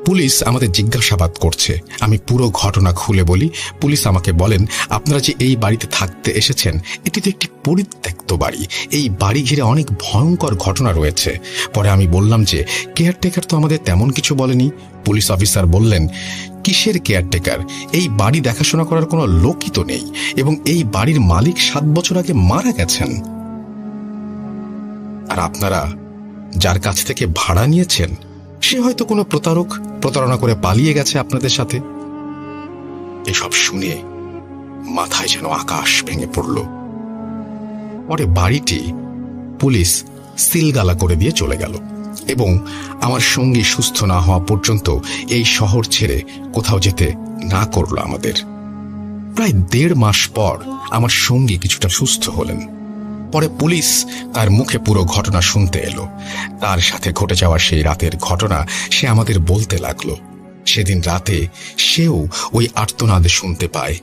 পুলিশ আমাদের জিজ্ঞাসাবাদ করছে। আমি পুরো ঘটনা খুলে বলি। পুলিশ আমাকে বলেন, আপনারা যে এই বাড়িতে থাকতে এসেছেন এটি তো একটি পরিত্যক্ত বাড়ি, এই বাড়ি ঘিরে অনেক ভয়ঙ্কর ঘটনা রয়েছে। পরে আমি বললাম যে কেয়ারটেকার তো আমাদের তেমন কিছু বলেনি। পুলিশ অফিসার বললেন, কিসের কেয়ারটেকার? এই বাড়ি দেখাশোনা করার কোনো লোকই তো নেই এবং এই বাড়ির মালিক 7 বছর আগে মারা গেছেন। আর আপনারা যার কাছ থেকে ভাড়া নিয়েছেন সে হয়তো কোনো প্রতারণা করে পালিয়ে গেছে আপনাদের সাথে। এসব শুনে মাথায় যেন আকাশ ভেঙে পড়ল। পরে বাড়িটি পুলিশ সিলগালা করে দিয়ে চলে গেল। এবং আমার সঙ্গী সুস্থ না হওয়া পর্যন্ত এই শহর ছেড়ে কোথাও যেতে না করলো আমাদের। প্রায় 1.5 মাস পর আমার সঙ্গী কিছুটা সুস্থ হলেন। পরে পুলিশ তার মুখে পুরো ঘটনা শুনতে এলো। তার সাথে ঘটে যাওয়া সেই রাতের ঘটনা সে আমাদের বলতে লাগলো। সেদিন রাতে সেও ওই আর্তনাদ শুনতে পায়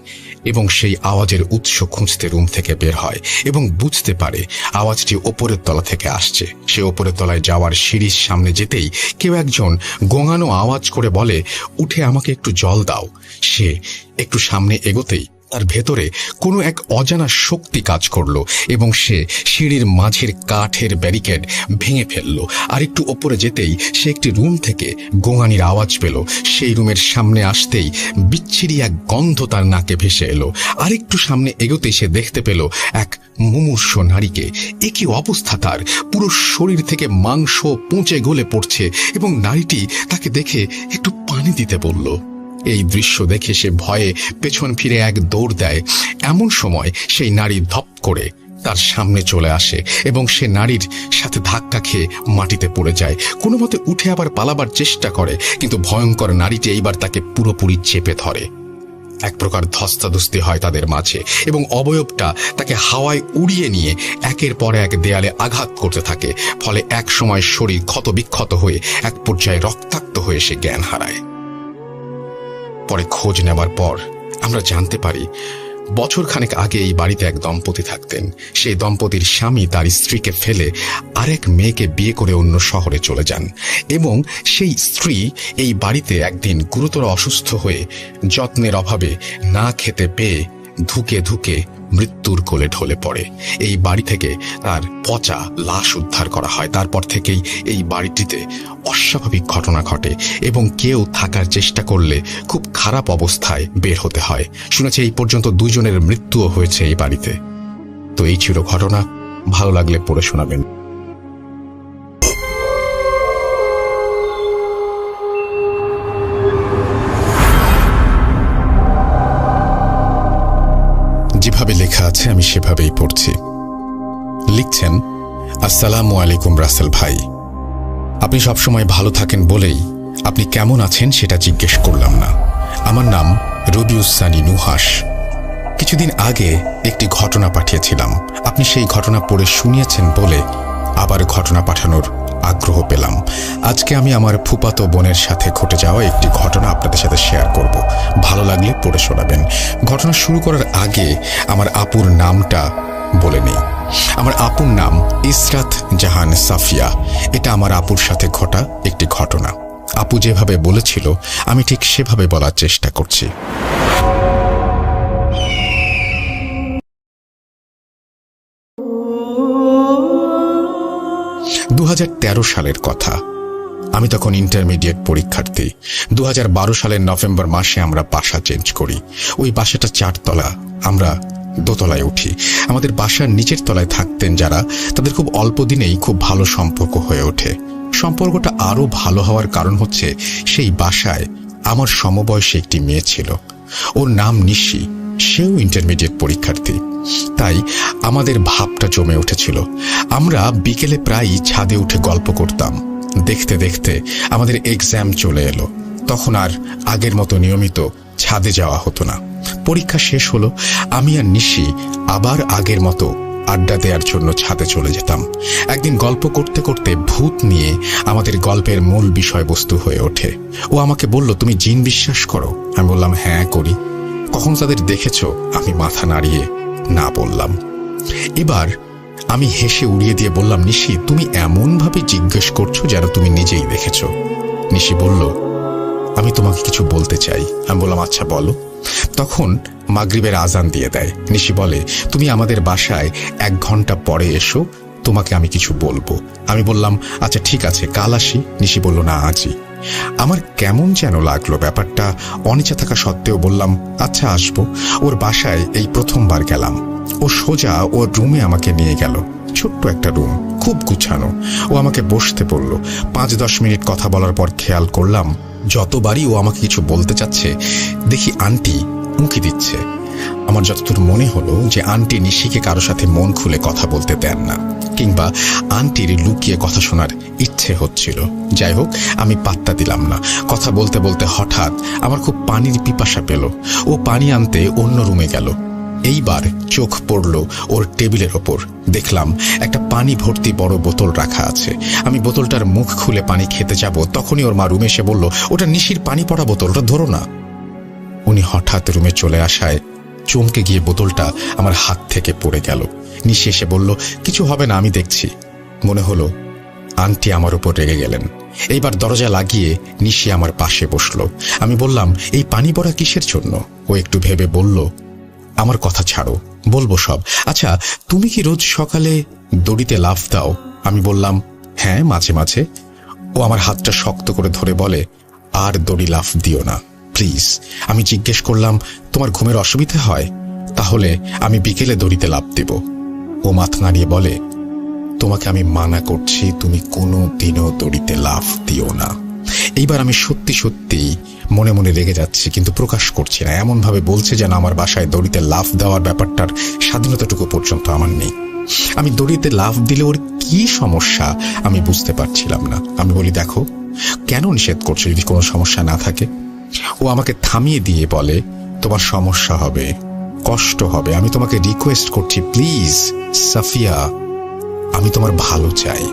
এবং সেই আওয়াজের উৎস খুঁজতে রুম থেকে বের হয় এবং বুঝতে পারে আওয়াজটি ওপরের তলা থেকে আসছে। সে ওপরের তলায় যাওয়ার সিঁড়ির সামনে যেতেই কেউ একজন গোঙানো আওয়াজ করে বলে, উঠে আমাকে একটু জল দাও। সে একটু সামনে এগোতেই তার ভেতরে কোনো এক অজানা শক্তি কাজ করলো এবং সে সিঁড়ির মাঝের কাঠের ব্যারিকেড ভেঙে ফেললো। আর একটু ওপরে যেতেই সে একটি রুম থেকে গোঙানির আওয়াজ পেল। সেই রুমের সামনে আসতেই বিচ্ছিরি এক গন্ধ তার নাকে ভেসে এলো। আর একটু সামনে এগোতেই সে দেখতে পেল এক মুমূর্ষ নারীকে। এ কি অবস্থা তার! পুরো শরীর থেকে মাংস পচে গলে পড়ছে এবং নারীটি তাকে দেখে একটু পানি দিতে বলল। এই দৃশ্য দেখে সে ভয়ে পেছন ফিরে এক দৌড় দেয়। এমন সময় সেই নারী ধপ করে তার সামনে চলে আসে এবং সে নারীর সাথে ধাক্কা খেয়ে মাটিতে পড়ে যায়। কোনো মতে উঠে আবার পালাবার চেষ্টা করে, কিন্তু ভয়ঙ্কর নারীটি এইবার তাকে পুরোপুরি চেপে ধরে। এক প্রকার ধস্তাধস্তি হয় তাদের মাঝে এবং অবয়বটা তাকে হাওয়ায় উড়িয়ে নিয়ে একের পর এক দেয়ালে আঘাত করতে থাকে। ফলে এক সময় শরীর ক্ষতবিক্ষত হয়ে এক পর্যায়ে রক্তাক্ত হয়ে সে জ্ঞান হারায়। পরে খোঁজ নেবার পর আমরা জানতে পারি বছরখানেক আগে এই বাড়িতে এক দম্পতি থাকতেন। সেই দম্পতির স্বামী তার স্ত্রীকে ফেলে আরেক মেয়েকে বিয়ে করে অন্য শহরে চলে যান এবং সেই স্ত্রী এই বাড়িতে একদিন গুরুতর অসুস্থ হয়ে যত্নের অভাবে না খেতে পেয়ে ধুকে ধুকে মৃত্যুর কোলে ঢলে পড়ে। এই বাড়ি থেকে তার পচা লাশ উদ্ধার করা হয়। তারপর থেকেই এই বাড়িটিতে অস্বাভাবিক ঘটনা ঘটে এবং কেউ থাকার চেষ্টা করলে খুব খারাপ অবস্থায় বের হতে হয়। শুনেছি এই পর্যন্ত 2 জনের মৃত্যুও হয়েছে এই বাড়িতে। তো এই ছিল ঘটনা। ভালো লাগলে পড়ে শোনাবেন। যেভাবে লেখা আছে আমি সেভাবেই পড়ছি। লিখছেন, আসসালামু আলাইকুম রাসেল ভাই, আপনি সবসময় ভালো থাকেন বলেই আপনি কেমন আছেন সেটা জিজ্ঞেস করলাম না। আমার নাম রবিউস সানি নুহাস। কিছুদিন আগে একটি ঘটনা পাঠিয়েছিলাম। আপনি সেই ঘটনা পড়ে শুনিয়েছেন বলে আবার ঘটনা পাঠানোর আগ্রহ পেলাম। আজকে আমি আমার ফুফাতো বোনের সাথে ঘটে যাওয়া একটি ঘটনা আপনাদের সাথে শেয়ার করব। ভালো লাগলে পড়ে শোনাবেন। ঘটনা শুরু করার আগে আমার আপুর নামটা বলে নেই। আমার আপুর নাম ইসরাত জাহান সাফিয়া। এটা আমার আপুর সাথে ঘটা একটি ঘটনা। আপু যেভাবে বলেছিল আমি ঠিক সেভাবে বলার চেষ্টা করছি। 2013 সালের কথা। আমি তখন ইন্টারমিডিয়েট পরীক্ষার্থী। 2012 সালের নভেম্বর মাসে আমরা বাসা চেঞ্জ করি। ওই বাসাটা 4 তলা, আমরা দোতলায় উঠি। আমাদের বাসার নিচের তলায় থাকতেন যারা, তাদের খুব অল্প দিনেই খুব ভালো সম্পর্ক হয়ে ওঠে। সম্পর্কটা আরো ভালো হওয়ার কারণ হচ্ছে সেই বাসায় আমার সমবয়সী একটি মেয়ে ছিল। ওর নাম নিশি। সেও ইন্টারমিডিয়েট পরীক্ষার্থী। তাই আমাদের ভাবটা জমে উঠেছিল। আমরা বিকেলে প্রায়ই ছাদে উঠে গল্প করতাম। দেখতে দেখতে আমাদের এক্সাম চলে এলো। তখন আর আগের মতো নিয়মিত ছাদে যাওয়া হতো না। পরীক্ষা শেষ হলো, আমি আর নিশি আবার আগের মতো আড্ডা দেওয়ার জন্য ছাদে চলে যেতাম। একদিন গল্প করতে করতে ভূত নিয়ে আমাদের গল্পের মূল বিষয়বস্তু হয়ে ওঠে। ও আমাকে বলল, তুমি জিন বিশ্বাস করো? আমি বললাম, হ্যাঁ করি। কখন তাদের দেখেছো? আমি মাথা নাড়িয়ে না বললাম। এবার আমি হেসে উড়িয়ে দিয়ে বললাম, নিশি তুমি এমন ভাবে জিজ্ঞেস করছো যেন তুমি নিজেই দেখেছো। নিশি বলল, আমি তোমাকে কিছু বলতে চাই। আমি বললাম, আচ্ছা বলো। তখন মাগরিবের আজান দিয়ে দেয়। নিশি বলে, তুমি আমাদের বাসায় 1 ঘন্টা পরে এসো, তোমাকে আমি কিছু বলবো। আমি বললাম, আচ্ছা ঠিক আছে, কাল আসি। নিশি বলল, না আজই। আমার কেমন যেন লাগলো ব্যাপারটা। অনিচ্ছা থাকা সত্ত্বেও বললাম, আচ্ছা আসবো। ওর বাসায় এই প্রথমবার গেলাম। ও সোজা ওর রুমে আমাকে নিয়ে গেল। ছোট্ট একটা রুম, খুব গুছানো। ও আমাকে বসতে বলল। 5-10 মিনিট কথা বলার পর খেয়াল করলাম যতবারই ও আমাকে কিছু বলতে চাচ্ছে দেখি আন্টি উঁকি দিচ্ছে। আমার যতদূর মনে হলো যে আন্টি নিশিকে কারো সাথে মন খুলে কথা বলতে দেন না, কিংবা আন্টির লুকিয়ে কথা শোনার ইচ্ছে হচ্ছিল। যাই হোক, আমি পাত্তা দিলাম না। কথা বলতে বলতে হঠাৎ আমার খুব পানির পিপাসা পেল। ও পানি আনতে অন্য রুমে গেল। এইবার চোখ পড়ল ওর টেবিলের ওপর। দেখলাম একটা পানি ভর্তি বড় বোতল রাখা আছে। আমি বোতলটার মুখ খুলে পানি খেতে যাব, তখনই ওর মা রুমে এসে বলল, ওটা নিশির পানি পড়া বোতল, ওটা ধরো না। উনি হঠাৎ রুমে চলে আসায় চমকে গিয়ে বোতলটা আমার হাত থেকে পড়ে গেল। নিশি এসে বলল, কিছু হবে না, আমি দেখছি। মনে হলো আন্টি আমার উপর রেগে গেলেন। এইবার দরজা লাগিয়ে নিশি আমার পাশে বসলো। আমি বললাম, এই পানি পড়া কিসের জন্য? ও একটু ভেবে বলল, আমার কথা ছাড়ো, বলবো সব। আচ্ছা, তুমি কি রোজ সকালে দড়িতে লাফ দাও? আমি বললাম, হ্যাঁ, মাঝে মাঝে। ও আমার হাতটা শক্ত করে ধরে বলে, আর দড়ি লাফ দিও না প্লিজ। আমি জিজ্ঞেস করলাম, তোমার ঘুমের অসুবিধা হয়? তাহলে আমি বিকেলে দড়িতে লাফ দেব। ও মাথা নাড়িয়ে বলে, তোমাকে আমি মানা করছি, তুমি কোনো দিনও দড়িতে লাফ দিও না। এইবার আমি সত্যি সত্যি মনে মনে রেগে যাচ্ছি, কিন্তু প্রকাশ করছি না। এমন ভাবে বলছে যেন আমার বাসায় দড়িতে লাফ দেওয়ার ব্যাপারটার স্বাধীনতাটুকু পর্যন্ত আমার নেই। আমি দড়িতে লাফ দিলে ওর কি সমস্যা আমি বুঝতে পারছিলাম না। আমি বলি, দেখো, কেন নিষেধ করছো যদি কোনো সমস্যা না থাকে? ও আমাকে থামিয়ে দিয়ে বলে, তোমার সমস্যা হবে, কষ্ট হবে। আমি তোমাকে রিকোয়েস্ট করছি, প্লিজ সাফিয়া, আমি তোমার ভালো চাই।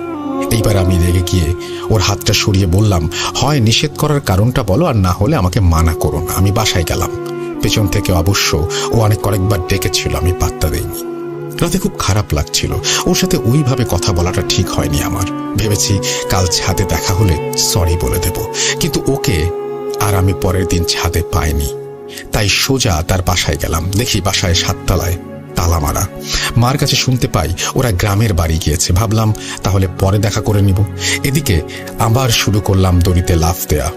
এইবার আমি রেগে গিয়ে ওর হাতটা সরিয়ে বললাম, হয় নিষেধ করার কারণটা বলো, আর না হলে আমাকে মানা করো না। আমি বাসায় গেলাম। পেছন থেকে অবশ্য ও কয়েকবার ডেকেছিল, আমি পাত্তা দেইনি। রাতে খুব খারাপ লাগছিল। ওর সাথে ওইভাবে কথা বলাটা ঠিক হয়নি আমার। ভেবেছি কাল ছাদে দেখা হলে সরি বলে দেব, কিন্তু ওকে আর আমি পরের দিন ছাদে পাইনি। তাই সোজা তার বাসায় গেলাম। দেখি বাসায় 7 তলায় তালা মারা। মার কাছে শুনতে পাই ওরা গ্রামের বাড়ি গিয়েছে। ভাবলাম তাহলে পরে দেখা করে নিব। এদিকে আবার শুরু করলাম দড়িতে লাফ দেয়া।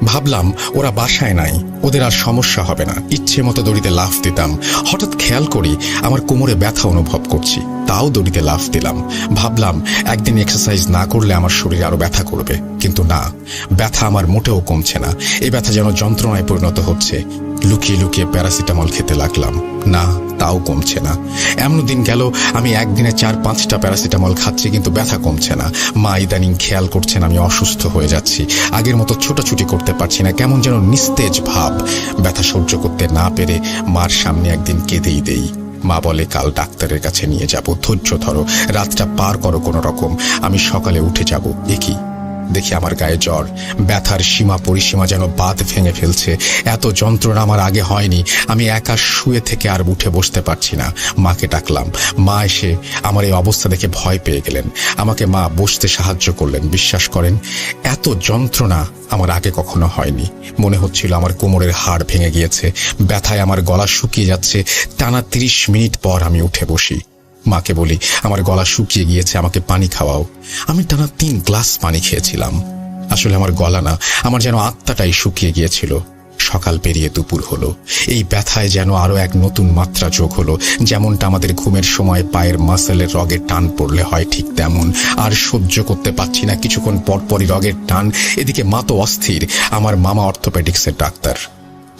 ভাবলাম ওরা বাসায় নাই, ওদের আর সমস্যা হবে না, ইচ্ছে মতো দড়িতে লাফ দিতাম। হঠাৎ খেয়াল করি আমার কোমরে ব্যথা অনুভব করছি, তাও দড়িতে লাফ দিলাম। ভাবলাম একদিন এক্সারসাইজ না করলে আমার শরীর আরো ব্যথা করবে, কিন্তু না, ব্যথা আমার মোটেও কমছে না। এই ব্যথা যেন যন্ত্রণায় পরিণত হচ্ছে। লুকিয়ে লুকিয়ে প্যারাসিটামল খেতে লাগলাম, না, তাও কমছে না। এমন দিন গেল আমি একদিনে 4-5টা প্যারাসিটামল খাচ্ছি, কিন্তু ব্যথা কমছে না। মা ইদানিং খেয়াল করছেন আমি অসুস্থ হয়ে যাচ্ছি, আগের মতো ছোটাছুটি করতে পারছি না, কেমন যেন নিস্তেজ ভাব। ব্যথা সহ্য করতে না পেরে মার সামনে একদিন কেঁদেই দেই। মা বলে, কাল ডাক্তারের কাছে নিয়ে যাব, ধৈর্য ধরো, রাতটা পার করো কোনো রকম, আমি সকালে উঠে যাব। একই দেখি আমার গায়ে জ্বর, ব্যথার সীমা পরিসীমা যেন বাঁধ ভেঙে ফেলছে। এত যন্ত্রণা আমার আগে হয়নি। আমি একা শুয়ে থেকে আর উঠে বসতে পারছি না। মাকে ডাকলাম। মা এসে আমার এই অবস্থা দেখে ভয় পেয়ে গেলেন। আমাকে মা বসতে সাহায্য করলেন। বিশ্বাস করেন, এত যন্ত্রণা আমার আগে কখনো হয়নি। মনে হচ্ছিল আমার কোমরের হাড় ভেঙে গিয়েছে। ব্যথায় আমার গলা শুকিয়ে যাচ্ছে। টানা 30 মিনিট পর আমি উঠে বসি। মাকে বলি, আমার গলা শুকিয়ে গিয়েছে, আমাকে পানি খাওয়াও। আমি টানা 3 গ্লাস পানি খেয়েছিলাম। আসলে আমার গলা না, আমার যেন আত্মাটাই শুকিয়ে গিয়েছিল। সকাল পেরিয়ে দুপুর হলো। এই ব্যথায় যেন আরো এক নতুন মাত্রা যোগ হলো। যেমনটা আমাদের ঘুমের সময় পায়ের মাসেলের রগের টান পড়লে হয়, ঠিক তেমন। আর সহ্য করতে পারছি না, কিছুক্ষণ পরপরই রগের টান। এদিকে মা তো অস্থির। আমার মামা অর্থোপেডিক্সের ডাক্তার।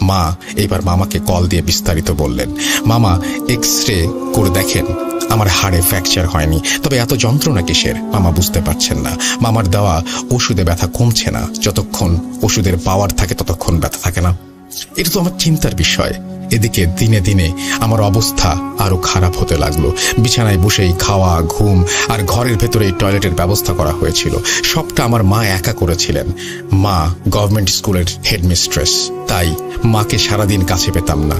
মা এইবার মামাকে কল দিয়ে বিস্তারিত বললেন। মামা এক্স-রে করে দেখেন, আমার হাড়ে ফ্র্যাকচার হয়নি, তবে এত যন্ত্রণা কিসের মামা বুঝতে পারছেন না। মামার দেওয়া ওষুধে ব্যথা কমছে না। যতক্ষণ ওষুধের পাওয়ার থাকে ততক্ষণ ব্যথা থাকে না। এটা তো আমার চিন্তার বিষয়। এদিকে দিনে দিনে আমার অবস্থা আরো খারাপ হতে লাগলো। বিছানায় বসেই খাওয়া, ঘুম আর ঘরের ভেতরেই টয়লেটের ব্যবস্থা করা হয়েছিল। সবটা আমার মা একা করেছিলেন। মা গভর্নমেন্ট স্কুলের হেডমিস্ট্রেস, তাই মাকে সারাদিন কাছে পেতাম না।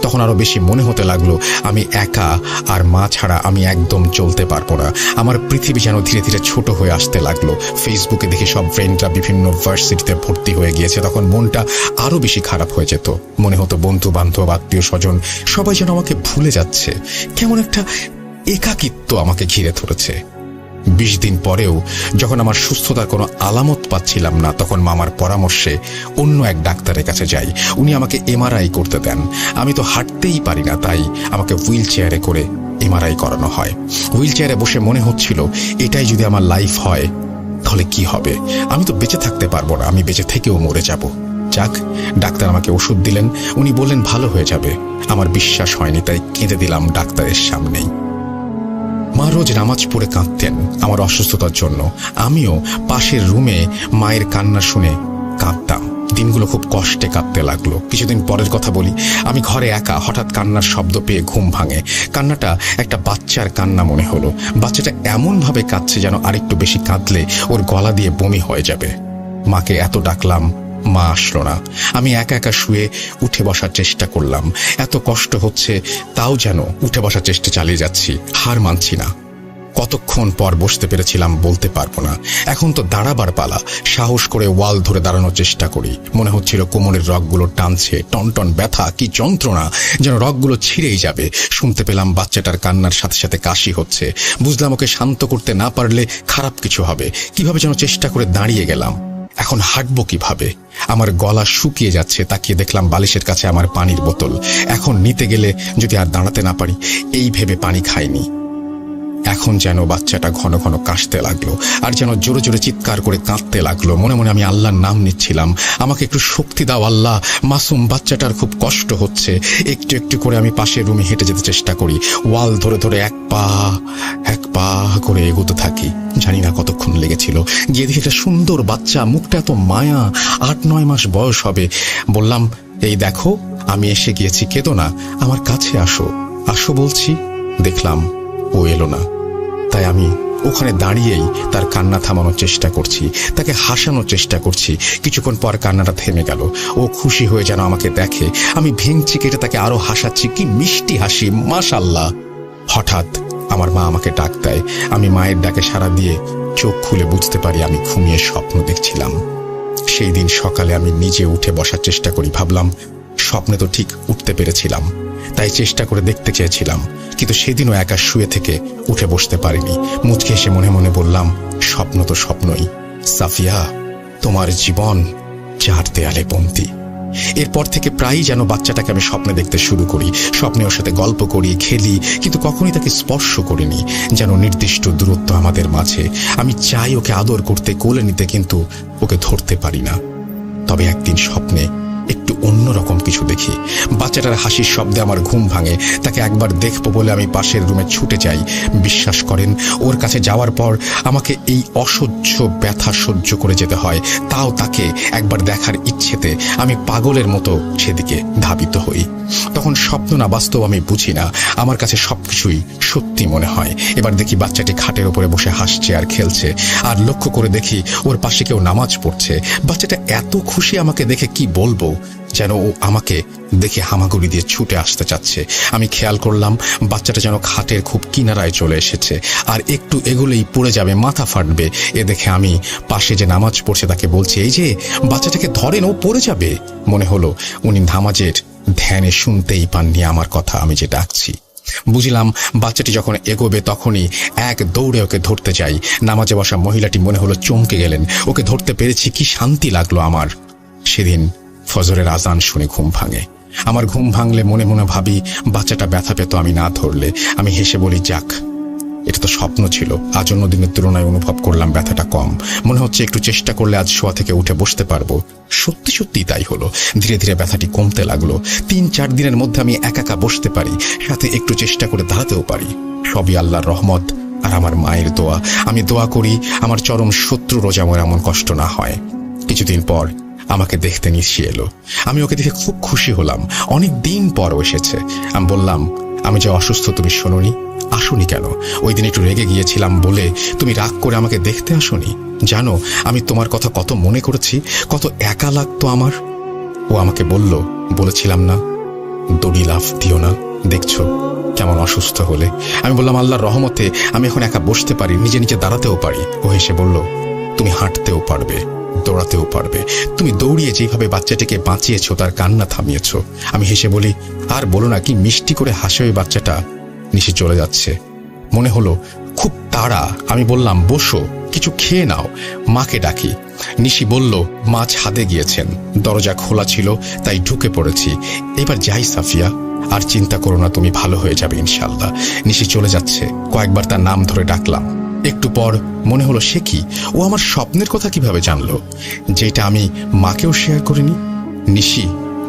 তখন আরো বেশি মনে হতে লাগলো আমি একা, আর মা ছাড়া আমি একদম চলতে পারবো না। আমার পৃথিবী যেন ধীরে ধীরে ছোট হয়ে আসতে লাগলো। ফেসবুকে দেখে সব ফ্রেন্ডরা বিভিন্ন ভার্সিটিতে ভর্তি হয়ে গিয়েছে। তখন মনটা আরো বেশি খারাপ হয়ে যেত। মনে হতো বন্ধু বান্ধব, আত্মীয় স্বজন সবাই যেন আমাকে ভুলে যাচ্ছে। কেমন একটা একাকিত্ব আমাকে ঘিরে ধরেছে। 20 দিন পরেও যখন আমার সুস্থতার কোনো আলামত পাচ্ছিলাম না, তখন মামার পরামর্শে অন্য এক ডাক্তারের কাছে যাই। উনি আমাকে MRI করতে দেন। আমি তো হাঁটতেই পারি না, তাই আমাকে হুইল চেয়ারে করে MRI করানো হয়। হুইল চেয়ারে বসে মনে হচ্ছিল, এটাই যদি আমার লাইফ হয় তাহলে কি হবে। আমি তো বেঁচে থাকতে পারবো না, আমি বেঁচে থেকেও মরে যাব। যাক, ডাক্তার আমাকে ওষুধ দিলেন, উনি বললেন ভালো হয়ে যাবে। আমার বিশ্বাস হয়নি, তাই কেঁদে দিলাম ডাক্তারের সামনেই। মা রোজ নামাজ পড়ে কাঁদতেন আমার অসুস্থতার জন্য। আমিও পাশের রুমে মায়ের কান্না শুনে কাঁদতাম। দিনগুলো খুব কষ্টে কাঁদতে লাগলো। কিছুদিন পরের কথা বলি, আমি ঘরে একা, হঠাৎ কান্নার শব্দ পেয়ে ঘুম ভাঙে। কান্নাটা একটা বাচ্চার কান্না মনে হলো। বাচ্চাটা এমনভাবে কাঁদছে যেন আরেকটু বেশি কাঁদলে ওর গলা দিয়ে বমি হয়ে যাবে। মাকে এত ডাকলাম, মা আসলো না। আমি একা একা শুয়ে উঠে বসার চেষ্টা করলাম। এত কষ্ট হচ্ছে তাও যেন উঠে বসার চেষ্টা চালিয়ে যাচ্ছি, হার মানছি না। কতক্ষণ পর বসতে পেরেছিলাম বলতে পারবো না। এখন তো দাঁড়াবার পালা। সাহস করে ওয়াল ধরে দাঁড়ানোর চেষ্টা করি। মনে হচ্ছিল কোমরের রগগুলো টানছে, টনটন ব্যথা, কি যন্ত্রণা, যেন রগগুলো ছিঁড়েই যাবে। শুনতে পেলাম বাচ্চাটার কান্নার সাথে সাথে কাশি হচ্ছে। বুঝলাম ওকে শান্ত করতে না পারলে খারাপ কিছু হবে। কিভাবে যেন চেষ্টা করে দাঁড়িয়ে গেলাম। এখন হাঁটবো কিভাবে? আমার গলা শুকিয়ে যাচ্ছে। তাকিয়ে দেখলাম বালিশের কাছে আমার পানির বোতল। এখন নিতে গেলে যদি আর দাঁড়াতে না পারি, এই ভেবে পানি খাইনি। এখন যেন বাচ্চাটা ঘন ঘন কাশতে লাগলো, আর যেন জোরে জোরে চিৎকার করে কাঁদতে লাগলো। মনে মনে আমি আল্লাহর নাম নিচ্ছিলাম, আমাকে একটু শক্তি দাও আল্লাহ, মাসুম বাচ্চাটার খুব কষ্ট হচ্ছে। একটু একটু করে আমি পাশের রুমে হেঁটে যেতে চেষ্টা করি। ওয়াল ধরে ধরে এক পা করে এগোতে থাকি। জানি না কতক্ষণ লেগেছিল। গিয়ে দেখি একটা সুন্দর বাচ্চা, মুখটা এত মায়া, 8-9 মাস বয়স হবে। বললাম, এই দেখো আমি এসে গিয়েছি, কেঁদো না, আমার কাছে আসো। আসো বলছি, দেখলাম ও এলো না। তাই আমি ওখানে দাঁড়িয়েই তার কান্না থামানোর চেষ্টা করছি, তাকে হাসানোর চেষ্টা করছি। কিছুক্ষণ পর কান্নাটা থেমে গেল। ও খুশি হয়ে যেন আমাকে দেখে। আমি ভেঙচি কেটে তাকে আরো হাসাচ্ছি। কি মিষ্টি হাসি, মাশাআল্লাহ। হঠাৎ আমার মা আমাকে ডাক দেয়। আমি মায়ের ডাকে সাড়া দিয়ে চোখ খুলে বুঝতে পারি আমি ঘুমিয়ে স্বপ্ন দেখছিলাম। সেই দিন সকালে আমি নিজে উঠে বসার চেষ্টা করি। ভাবলাম স্বপ্নে তো ঠিক উঠতে পেরেছিলাম, তাই চেষ্টা করে দেখতে চেয়েছিলাম। কিন্তু সেদিনও একা শুয়ে থেকে উঠে বসতে পারিনি। মুচকে এসে মনে মনে বললাম, স্বপ্ন তো স্বপ্নই। সাফিয়া, তোমার জীবন 4 দেয়ালে বন্দী। এরপর থেকে প্রায়ই যেন বাচ্চাটাকে আমি স্বপ্নে দেখতে শুরু করি। স্বপ্নে ওর সাথে গল্প করি, খেলি, কিন্তু কখনোই তাকে স্পর্শ করিনি। যেন নির্দিষ্ট দূরত্ব আমাদের মাঝে। আমি চাই ওকে আদর করতে, কোলে নিতে, কিন্তু ওকে ধরতে পারি না। তবে একদিন স্বপ্নে একটু অন্যরকম কিছু দেখি। বাচ্চাটার হাসির শব্দে আমার ঘুম ভাঙে। তাকে একবার দেখবো বলে আমি পাশের রুমে ছুটে যাই। বিশ্বাস করেন, ওর কাছে যাওয়ার পর আমাকে এই অসহ্য ব্যথা সহ্য করে যেতে হয়। তাও তাকে একবার দেখার ইচ্ছেতে আমি পাগলের মতো সেদিকে ধাবিত হই। তখন স্বপ্ন না বাস্তব আমি বুঝি না। আমার কাছে সবকিছুই সত্যি মনে হয়। এবার দেখি বাচ্চাটি খাটের উপরে বসে হাসছে আর খেলছে। আর লক্ষ্য করে দেখি ওর পাশে কেউ নামাজ পড়ছে। বাচ্চাটা এত খুশি আমাকে দেখে, কি বলবো, যেন ও আমাকে দেখে হামাগুড়ি দিয়ে ছুটে আসতে চাচ্ছে। আমি খেয়াল করলাম বাচ্চাটা যেন খাটের খুব কিনারায় চলে এসেছে, আর একটু এগোলেই পড়ে যাবে, মাথা ফাটবে। এ দেখে আমি পাশে যে নামাজ পড়ছে তাকে বলছি, এই যে বাচ্চাটাকে ধরেন, ও পড়ে যাবে। মনে হলো উনি নামাজের ধ্যানে শুনতেই পাননি আমার কথা, আমি যে ডাকছি। বুঝলাম বাচ্চাটি যখন এগোবে তখনই এক দৌড়ে ওকে ধরতে যাই। নামাজে বসা মহিলাটি মনে হলো চমকে গেলেন। ওকে ধরতে পেরেছি, কি শান্তি লাগলো আমার। সেদিন ফজরের আজান শুনে ঘুম ভাঙে। আমার ঘুম ভাঙলে মনে মনে ভাবি, বাচ্চাটা ব্যথা পেত আমি না ধরলে। আমি হেসে বলি, যাক, এটা তো স্বপ্ন ছিল। আজ অন্য দিনের তুলনায় অনুভব করলাম ব্যথাটা কম। মনে হচ্ছে একটু চেষ্টা করলে আজ শোয়া থেকে উঠে বসতে পারবো। সত্যি সত্যিই তাই হলো। ধীরে ধীরে ব্যথাটি কমতে লাগলো। 3-4 দিনের মধ্যে আমি একা বসতে পারি, সাথে একটু চেষ্টা করে দাঁড়াতেও পারি। সবই আল্লাহর রহমত আর আমার মায়ের দোয়া। আমি দোয়া করি আমার চরম শত্রুরও যেমন এমন কষ্ট না হয়। কিছুদিন পর আমাকে দেখতে নিশি এলো। আমি ওকে দেখে খুব খুশি হলাম। অনেক দিন পর এসেছে। আমি বললাম, আমি যে অসুস্থ তুমি শোনোনি? আসোনি কেন? ওই দিন একটু রেগে গিয়েছিলাম বলে তুমি রাগ করে আমাকে দেখতে আসোনি? জানো আমি তোমার কথা কত মনে করেছি, কত একা লাগতো আমার। ও আমাকে বলেছিলাম না, দড়ি লাফ দিও না, দেখছো কেমন অসুস্থ হলে। আমি বললাম, আল্লাহর রহমতে আমি এখন একা বসতে পারি, নিজে নিজে দাঁড়াতেও পারি। ও হেসে বলল, তুমি হাঁটতেও পারবে, দৌড়াতেও পারবে। তুমি দৌড়িয়ে যেভাবে বাচ্চাটিকে বাঁচিয়েছো, তার কান্না থামিয়েছো। আমি হেসে বলি, আর বলো না, কি মিষ্টি করে হাসে ওই বাচ্চাটা। নিশি চলে যাচ্ছে। মনে হলো খুব তাড়া। আমি বললাম, বসো, কিছু খেয়ে নাও, মাকে ডাকি। নিশি বলল, মা ছাদে গিয়েছেন, দরজা খোলা ছিল তাই ঢুকে পড়েছি। এবার যাই সাফিয়া, আর চিন্তা করো না, তুমি ভালো হয়ে যাবে ইনশাল্লাহ। নিশি চলে যাচ্ছে। কয়েকবার তার নাম ধরে ডাকলাম। একটু পর মনে হলো, সে কি, ও আমার স্বপ্নের কথা কিভাবে জানলো, যেটা আমি মাকেও শেয়ার করিনি। নিশি,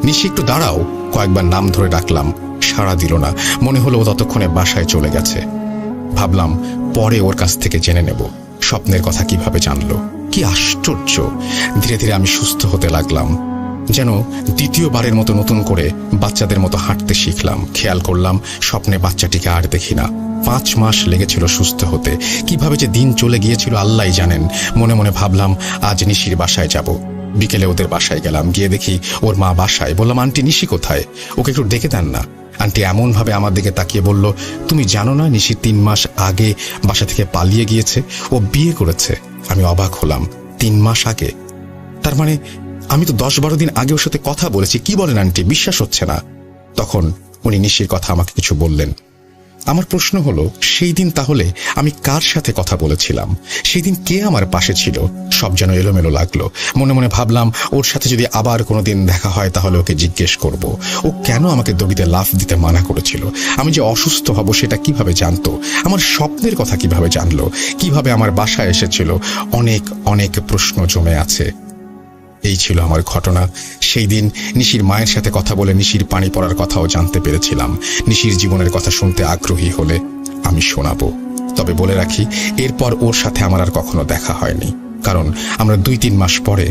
নিশি একটু দাঁড়াও। কয়েকবার নাম ধরে ডাকলাম, সাড়া দিল না। মনে হলো ও ততক্ষণে বাসায় চলে গেছে। ভাবলাম পরে ওর কাছ থেকে জেনে নেব স্বপ্নের কথা কিভাবে জানলো। কি আশ্চর্য! ধীরে ধীরে আমি সুস্থ হতে লাগলাম, যেন দ্বিতীয়বারের মতো নতুন করে বাচ্চাদের মতো হাঁটতে শিখলাম। খেয়াল করলাম স্বপ্নে বাচ্চাটিকে আর দেখি না। 5 মাস লেগেছিল সুস্থ হতে। কিভাবে যে দিন চলে গিয়েছিল আল্লাহই জানেন। মনে মনে ভাবলাম আজ নিশির বাসায় যাব। বিকেলে ওদের বাসায় গেলাম, গিয়ে দেখি ওর মা বাসায়। বললাম, আন্টি নিশি কোথায়? ওকে একটু ডেকে দেন না। আন্টি এমন ভাবে আমার দিকে তাকিয়ে বলল, তুমি জানো না নিশি 3 মাস আগে বাসা থেকে পালিয়ে গিয়েছে, ও বিয়ে করেছে। আমি অবাক হলাম, 3 মাস আগে? তার মানে আমি তো 10-12 দিন আগে ওর সাথে কথা বলেছি। কি বলেন আন্টি, বিশ্বাস হচ্ছে না। তখন উনি নিশির কথা আমাকে কিছু বললেন। আমার প্রশ্ন হলো, সেই দিন তাহলে আমি কার সাথে কথা বলেছিলাম? সেই দিন কে আমার পাশে ছিল? সব যেন এলোমেলো লাগলো। মনে মনে ভাবলাম, ওর সাথে যদি আবার কোনোদিন দেখা হয় তাহলে ওকে জিজ্ঞেস করব ও কেন আমাকে দড়িতে লাফ দিতে মানা করেছিল। আমি যে অসুস্থ হব সেটা কিভাবে জানতো? আমার স্বপ্নের কথা কিভাবে জানলো? কিভাবে আমার বাসায় এসেছিল? অনেক অনেক প্রশ্ন জমে আছে। এই ছিল আমার ঘটনা। সেই দিন নিশির মায়ের সাথে কথা বলে নিশির পানি পড়ার কথাও জানতে পেরেছিলাম। নিশির জীবনের কথা শুনতে আগ্রহী হলে আমি শোনাবো। তবে বলে রাখি, এরপর ওর সাথে আমার আর কখনো দেখা হয়নি, কারণ আমরা 2-3 মাস পরে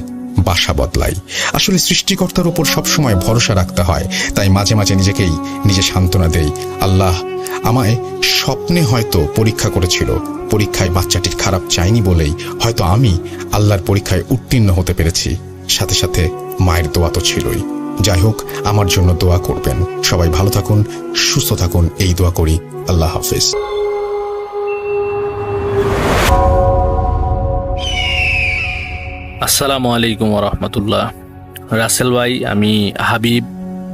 বাসা বদলাই। আসলে সৃষ্টিকর্তার উপর সবসময় ভরসা রাখতে হয়, তাই মাঝে মাঝে নিজে সান্ত্বনা দেই। আল্লাহ আমায় স্বপ্নে হয়তো পরীক্ষা করেছিল, পরীক্ষায় বাচ্চাটির খারাপ চাইনি বলেই হয়তো আমি আল্লাহর পরীক্ষায় উত্তীর্ণ হতে পেরেছি। সাথে সাথে মায়ের দোয়া তো ছিলই। যাই হোক, আমার জন্য দোয়া করবেন। সবাই ভালো থাকুন, সুস্থ থাকুন, এই দোয়া করি। আল্লাহ হাফেজ। আসসালামু আলাইকুম রহমতুল্লাহ। রাসেল ভাই, আমি হাবিব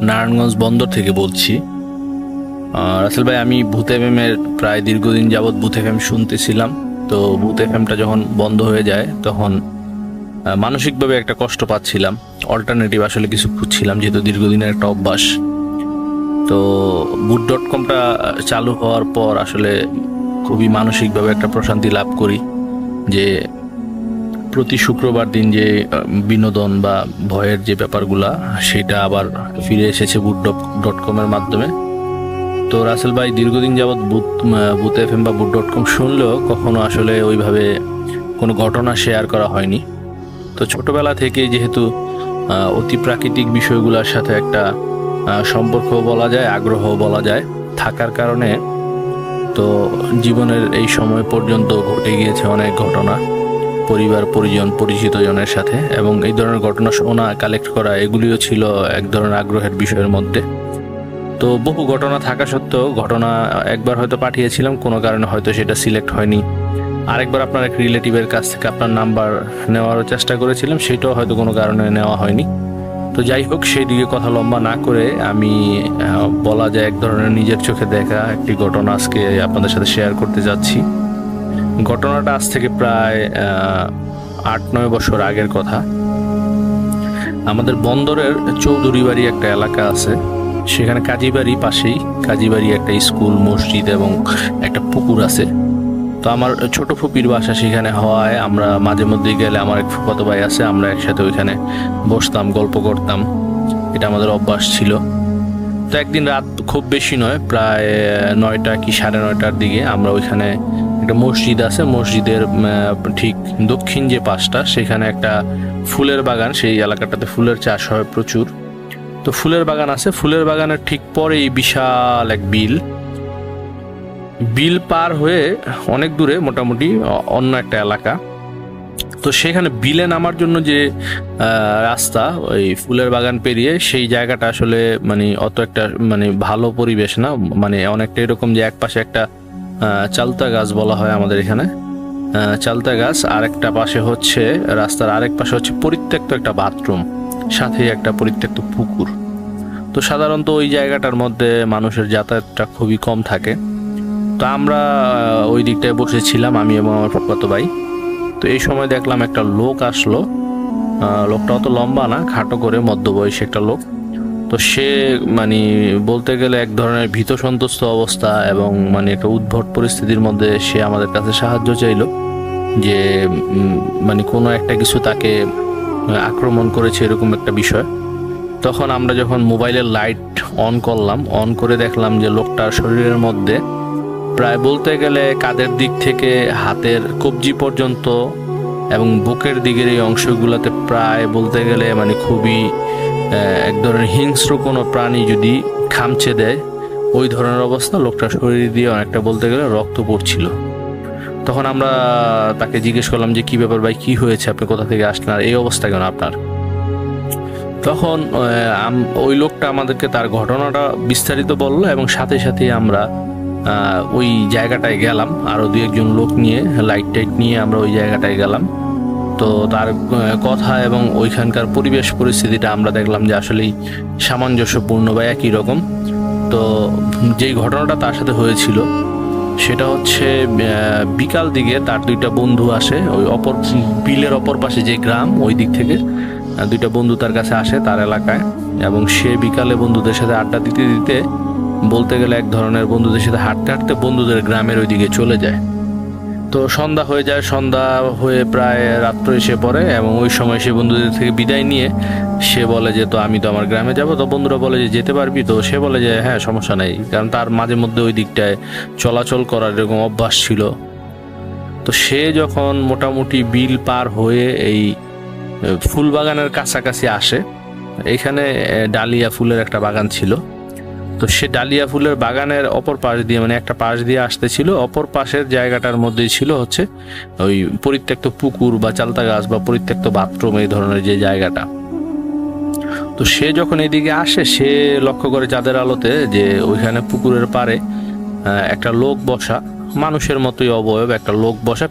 নারায়ণগঞ্জ বন্দর থেকে বলছি। রাসেল ভাই, আমি ভূত এফএমের প্রায় দীর্ঘদিন যাবৎ ভূত এফএম শুনতেছিলাম। তো ভূত এফএমটা যখন বন্ধ হয়ে যায় তখন মানসিকভাবে একটা কষ্ট পাচ্ছিলাম। অল্টারনেটিভ আসলে কিছু খুঁজছিলাম, যেহেতু দীর্ঘদিনের একটা অভ্যাস। তো ভূত.com-টা চালু হওয়ার পর আসলে খুবই মানসিকভাবে একটা প্রশান্তি লাভ করি, যে প্রতি শুক্রবার দিন যে বিনোদন বা ভয়ের যে ব্যাপারগুলা সেটা আবার ফিরে এসেছে ভূত.com-এর মাধ্যমে। তো রাসেল ভাই, দীর্ঘদিন যাবৎ ভূত এফএম বা ভূত.com শুনলেও কখনো আসলে ওইভাবে কোনো ঘটনা শেয়ার করা হয়নি। তো ছোটবেলা থেকে যেহেতু অতি প্রাকৃতিক বিষয়গুলোর সাথে একটা সম্পর্ক বলা যায়, আগ্রহ বলা যায় থাকার কারণে তো জীবনের এই সময় পর্যন্ত ঘটে গিয়েছে অনেক ঘটনা পরিবার পরিজন পরিচিত জনের সাথে, এবং এই ধরনের ঘটনা শোনা, কালেক্ট করা, এগুলিও ছিল এক ধরনের আগ্রহের বিষয়ের মধ্যে। তো বহু ঘটনা থাকা সত্ত্বেও ঘটনা একবার হয়তো পাঠিয়েছিলাম, কোনো কারণে হয়তো সেটা সিলেক্ট হয়নি। আরেকবার আপনার এক রিলেটিভের কাছ থেকে আপনার নাম্বার নেওয়ারও চেষ্টা করেছিলাম, সেটাও হয়তো কোনো কারণে নেওয়া হয়নি। তো যাই হোক, সেই দিকে কথা লম্বা না করে আমি বলা যায় এক ধরনের নিজের চোখে দেখা একটি ঘটনা আজকে আপনাদের সাথে শেয়ার করতে যাচ্ছি। ঘটনাটা আজ থেকে প্রায় 8-9 বছর আগের কথা। আমাদের বন্দরের চৌধুরী বাড়ি একটা এলাকা আছে, সেখানে কাজীবাড়ি পাশেই, কাজীবাড়ি একটা স্কুল, মসজিদ এবং একটা পুকুর আছে। তো আমার ছোট ফুপির বাসা সেখানে হওয়ায় আমরা মাঝে মধ্যে গেলে, আমার এক ফুফাতো ভাই আছে, আমরা একসাথে ওইখানে বসতাম, গল্প করতাম। এটা আমাদের অভ্যাস ছিল। তো একদিন রাত খুব বেশি নয়, প্রায় 9টা কি 9:30টার দিকে আমরা ওইখানে একটা মসজিদ আছে, মসজিদের ঠিক দক্ষিণ যে পাশটা, সেখানে একটা ফুলের বাগান, সেই এলাকাটাতে ফুলের চাষ হয় প্রচুর। তো ফুলের বাগান আছে, ফুলের বাগানের ঠিক পরেই বিশাল এক বিল পার হয়ে অনেক দূরে, মোটামুটি অন্য একটা এলাকা। তো সেখানে বিলে নামার জন্য যে রাস্তা, ওই ফুলের বাগান পেরিয়ে, সেই জায়গাটা আসলে মানে অত একটা মানে ভালো পরিবেশ না, মানে অনেকটা এরকম যে এক পাশে একটা চালতা গাছ বলা হয় আমাদের এখানে, চালতা গাছ, আর একটা পাশে হচ্ছে রাস্তার আরেক পাশে হচ্ছে পরিত্যক্ত একটা বাথরুম, সাথে একটা পরিত্যক্ত পুকুর। তো সাধারণত ওই জায়গাটার মধ্যে মানুষের যাতায়াতটা খুবই কম থাকে। তো আমরা ওই দিকটায় বসেছিলাম, আমি এবং আমার ফুফাতো ভাই। তো এই সময় দেখলাম একটা লোক আসলো। লোকটা অত লম্বা না, খাটো করে মধ্যবয়সী একটা লোক। তো সে মানে বলতে গেলে এক ধরনের ভীত সন্ত্রস্ত অবস্থা এবং মানে একটা উদ্ভট পরিস্থিতির মধ্যে সে আমাদের কাছে সাহায্য চাইলো, যে মানে কোনো একটা কিছু তাকে আক্রমণ করেছে এরকম একটা বিষয়। তখন আমরা যখন মোবাইলের লাইট অন করলাম, অন করে দেখলাম যে লোকটার শরীরের মধ্যে প্রায় বলতে গেলে কাঁধের দিক থেকে হাতের কবজি পর্যন্ত এবং বুকের দিকের এই অংশগুলোতে প্রায় বলতে গেলে মানে খুবই এক ধরনের হিংস্র কোনো প্রাণী যদি খামচে দেয় ওই ধরনের অবস্থা। লোকটার শরীর দিয়ে অনেকটা বলতে গেলে রক্ত পড়ছিল। তখন আমরা তাকে জিজ্ঞেস করলাম যে কি ব্যাপার ভাই, কি হয়েছে, আপনি কোথা থেকে আসলেন, আর এই অবস্থা কেন আপনার? তখন ওই লোকটা আমাদেরকে তার ঘটনাটা বিস্তারিত বললো এবং সাথে সাথে আমরা ওই জায়গাটায় গেলাম, আরো 2-1 লোক নিয়ে লাইট টাইট নিয়ে আমরা ওই জায়গাটায় গেলাম। তো তার কথা এবং ওইখানকার পরিবেশ পরিস্থিতিটা আমরা দেখলাম যে আসলেই সামঞ্জস্যপূর্ণ বা একই রকম। তো যেই ঘটনাটা তার সাথে হয়েছিল সেটা হচ্ছে বিকাল দিকে তার 2টা বন্ধু আসে, ওই অপর বিলের অপর পাশে যে গ্রাম ওই দিক থেকে 2টা বন্ধু তার কাছে আসে তার এলাকায়, এবং সে বিকালে বন্ধুদের সাথে আড্ডা দিতে দিতে বলতে গেলে এক ধরনের বন্ধুদের সাথে হাঁটতে হাঁটতে বন্ধুদের গ্রামের ওইদিকে চলে যায়। তো সন্ধ্যা হয়ে যায়, সন্ধ্যা হয়ে প্রায় রাত্র এসে পড়ে এবং ওই সময় সে বন্ধুদের থেকে বিদায় নিয়ে সে বলে যে তো আমি তো আমার গ্রামে যাব। তো বন্ধুরা বলে যে যেতে পারবি? তো সে বলে যে হ্যাঁ সমস্যা নেই, কারণ তার মাঝে মধ্যে ওই দিকটায় চলাচল করার এরকম অভ্যাস ছিল। তো সে যখন মোটামুটি বিল পার হয়ে এই ফুল বাগানের কাছাকাছি আসে, এখানে ডালিয়া ফুলের একটা বাগান ছিল। তো সে ডালিয়া ফুলের বাগানের অপর পাশ দিয়ে মানে একটা পাশ দিয়ে আসতেছিল, অপর পাশের জায়গাটার মধ্যেই ছিল হচ্ছে ওই পরিত্যক্ত পুকুর বা চালতা গাছ বা পরিত্যক্ত বাথরুম এই ধরনের যে জায়গাটা। তো সে যখন এদিকে আসে সে লক্ষ্য করে চাঁদের আলোতে যে ওইখানে পুকুরের পাড়ে একটা লোক বসা, মানুষের মতোই অবয়ব একটা লোক বসা,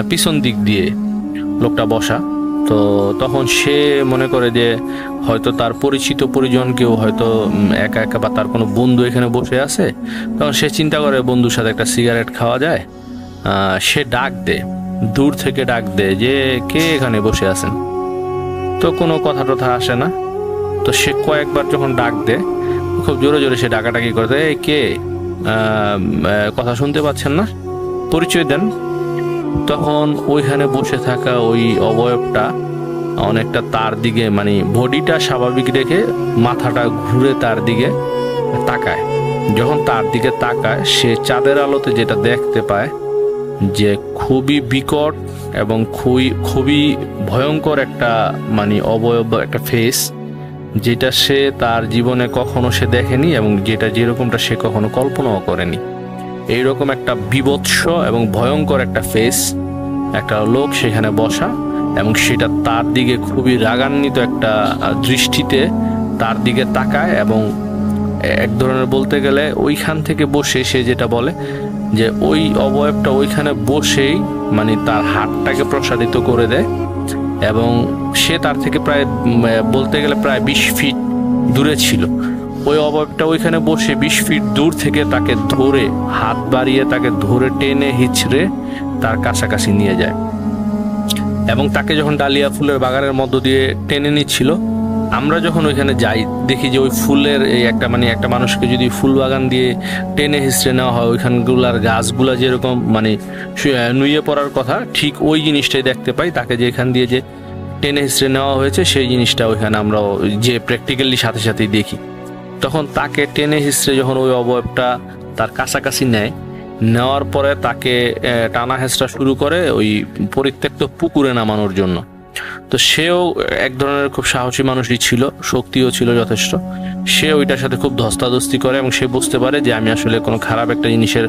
পিছন দিক দিয়ে লোকটা বসা। তো তখন সে মনে করে যে হয়তো তার পরিচিত পরিজন কেউ হয়তো একা একা বা তার কোনো বন্ধু এখানে বসে আছে। তখন সে চিন্তা করে বন্ধুর সাথে একটা সিগারেট খাওয়া যায়। সে ডাক দেয়, দূর থেকে ডাক দেয় যে কে এখানে বসে আছেন। তো কোনো কথা টথা আসে না। তো সে কয়েকবার যখন ডাক দেয় খুব জোরে জোরে সে ডাকাডাকি করে, এই কে, কথা শুনতে পাচ্ছেন না, পরিচয় দেন। তখন ওইখানে বসে থাকা ওই অবয়বটা অনেকটা তার দিকে মানে বডিটা স্বাভাবিক রেখে মাথাটা ঘুরে তার দিকে তাকায়। যখন তার দিকে তাকায় সে চাঁদের আলোতে যেটা দেখতে পায় যে খুবই বিকট এবং খুবই ভয়ঙ্কর একটা মানে অবয়ব, একটা ফেস, যেটা সে তার জীবনে কখনো সে দেখেনি এবং যেটা যেরকমটা সে কখনো কল্পনাও করেনি। এইরকম একটা বিভৎস এবং ভয়ঙ্কর একটা ফেস, একটা লোক সেখানে বসা এবং সেটা তার দিকে খুবই রাগান্বিত একটা দৃষ্টিতে তার দিকে তাকায় এবং এক ধরনের বলতে গেলে ওইখান থেকে বসে সে যেটা বলে যে ওই অবয়বটা ওইখানে বসেই মানে তার হাতটাকে প্রসারিত করে দেয় এবং সে তার থেকে প্রায় বলতে গেলে প্রায় 20 ফিট দূরে ছিল। ওই অবয়বটা ওইখানে বসে 20 ফিট দূর থেকে তাকে ধরে হাত বাড়িয়ে তাকে ধরে টেনে হিচড়ে তার কাছাকাছি নিয়ে যায় এবং তাকে যখন ডালিয়া ফুলের বাগানের মধ্য দিয়ে টেনে নিচ্ছিল, আমরা যখন ওইখানে যাই দেখি যে ওই ফুলের এই একটা মানুষকে যদি ফুল বাগান দিয়ে টেনে হিচড়ে নেওয়া হয় ওইখানগুলার গাছগুলা যেরকম মানে নুয়ে পড়ার কথা, ঠিক ওই জিনিসটাই দেখতে পাই। তাকে যে এখান দিয়ে যে টেনে হিচড়ে নেওয়া হয়েছে সেই জিনিসটা ওইখানে আমরা যে প্র্যাকটিক্যালি সাথে সাথেই দেখি। তখন তাকে টেনে হিচড়ে যখন ওই অবয়বটা তার কাছাকাছি নেওয়ার পরে তাকে টানা হেঁচড়া শুরু করে ওই পরিত্যক্ত পুকুরে নামানোর জন্য। তো সেও এক ধরনের খুব সাহসী মানুষই ছিল, শক্তিও ছিল যথেষ্ট। সে ওইটার সাথে খুব ধস্তাধস্তি করে এবং সে বুঝতে পারে যে আমি আসলে কোনো খারাপ একটা জিনিসের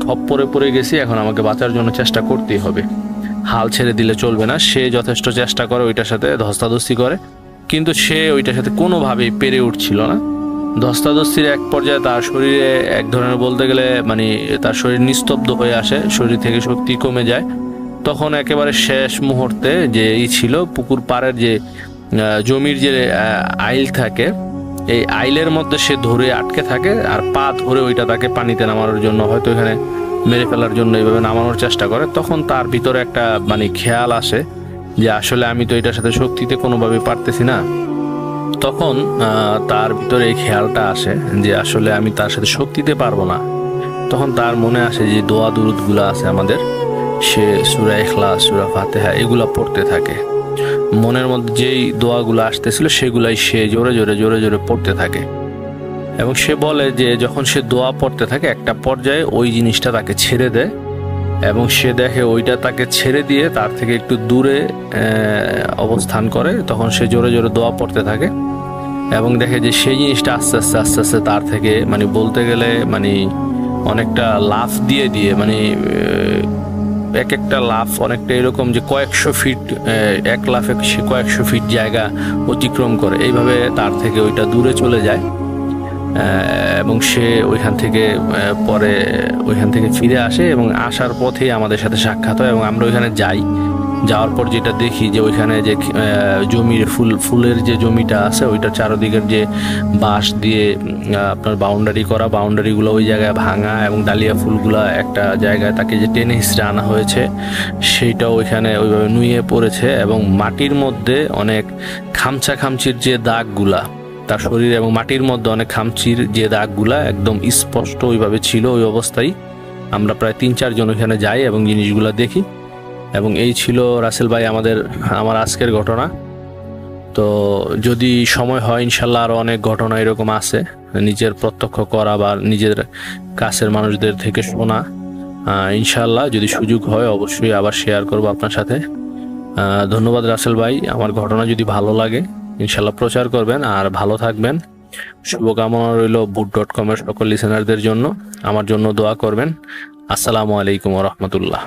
খপ্পরে পড়ে গেছি, এখন আমাকে বাঁচার জন্য চেষ্টা করতেই হবে, হাল ছেড়ে দিলে চলবে না। সে যথেষ্ট চেষ্টা করে ওইটার সাথে ধস্তাধস্তি করে, কিন্তু সে ওইটার সাথে কোনোভাবেই পেরে উঠছিল না। ধস্তাধস্তির এক পর্যায়ে তার শরীরে এক ধরনের বলতে গেলে মানে তার শরীর নিস্তব্ধ হয়ে আসে, শরীর থেকে শক্তি কমে যায়। তখন একেবারে শেষ মুহূর্তে যে ছিল পুকুর পাড়ের যে জমির যে আইল থাকে, এই আইলের মধ্যে সে ধরে আটকে থাকে আর পা ধরে ওইটা তাকে পানিতে নামানোর জন্য হয়তো এখানে মেরে ফেলার জন্য এইভাবে নামানোর চেষ্টা করে। তখন তার ভিতরে একটা মানে খেয়াল আসে যে আসলে আমি তো এটার সাথে শক্তিতে কোনোভাবে পারতেছি না। তখন তার ভিতরে এই খেয়ালটা আসে যে আসলে আমি তার সাথে শক্তিতে পারবো না। তখন তার মনে আসে যে দোয়া দুরুদগুলো আছে আমাদের, সে সূরা ইখলাস, সূরা ফাতিহা এগুলা পড়তে থাকে। মনের মধ্যে যেই দোয়াগুলো আসতেছিল সেগুলাই সে জোরে জোরে জোরে জোরে পড়তে থাকে। এবং সে বলে যে যখন সে দোয়া পড়তে থাকে একটা পর্যায়ে ওই জিনিসটা তাকে ছেড়ে দেয় এবং সে দেখে ওইটা তাকে ছেড়ে দিয়ে তার থেকে একটু দূরে অবস্থান করে। তখন সে জোরে জোরে দোয়া পড়তে থাকে এবং দেখে যে সেই জিনিসটা আস্তে আস্তে আস্তে আস্তে তার থেকে মানে বলতে গেলে মানে অনেকটা লাফ দিয়ে দিয়ে মানে এক একটা লাফ অনেকটা এরকম যে কয়েকশো ফিট, এক লাফে সে কয়েকশো ফিট জায়গা অতিক্রম করে। এইভাবে তার থেকে ওইটা দূরে চলে যায় এবং সে ওইখান থেকে পরে ওইখান থেকে ফিরে আসে এবং আসার পথেই আমাদের সাথে সাক্ষাৎ হয় এবং আমরা ওইখানে যাই। যাওয়ার পর যেটা দেখি যে ওইখানে যে জমির ফুলের যে জমিটা আছে ওইটার চারদিকের যে বাঁশ দিয়ে আপনার বাউন্ডারি করা, বাউন্ডারিগুলো ওই জায়গায় ভাঙা এবং ডালিয়া ফুলগুলা একটা জায়গায় তাকে যে টেনে হিসড়ে আনা হয়েছে সেইটাও ওইখানে ওইভাবে নুয়ে পড়েছে এবং মাটির মধ্যে অনেক খামচা খামচির যে দাগগুলা তার শরীর এবং মাটির মধ্যে অনেক খামচির যে দাগগুলা একদম স্পষ্ট ওইভাবে ছিল। ওই অবস্থায় আমরা প্রায় 3-4 জন ওইখানে যাই এবং জিনিসগুলা দেখি। এবং এই ছিল রাসেল ভাই আমার আজকের ঘটনা। তো যদি সময় হয় ইনশাল্লাহ আরও অনেক ঘটনা এরকম আছে নিজের প্রত্যক্ষ করা বা নিজের কাছের মানুষদের থেকে শোনা। ইনশাল্লাহ যদি সুযোগ হয় অবশ্যই আবার শেয়ার করব আপনার সাথে। ধন্যবাদ রাসেল ভাই। আমার ঘটনা যদি ভালো লাগে ইনশাল্লাহ প্রচার করবেন আর ভালো থাকবেন। শুভকামনা রইল boot.com এর সকল লিসেনারদের জন্য। আমার জন্য দোয়া করবেন। আসসালামু আলাইকুম ওয়া রাহমাতুল্লাহ।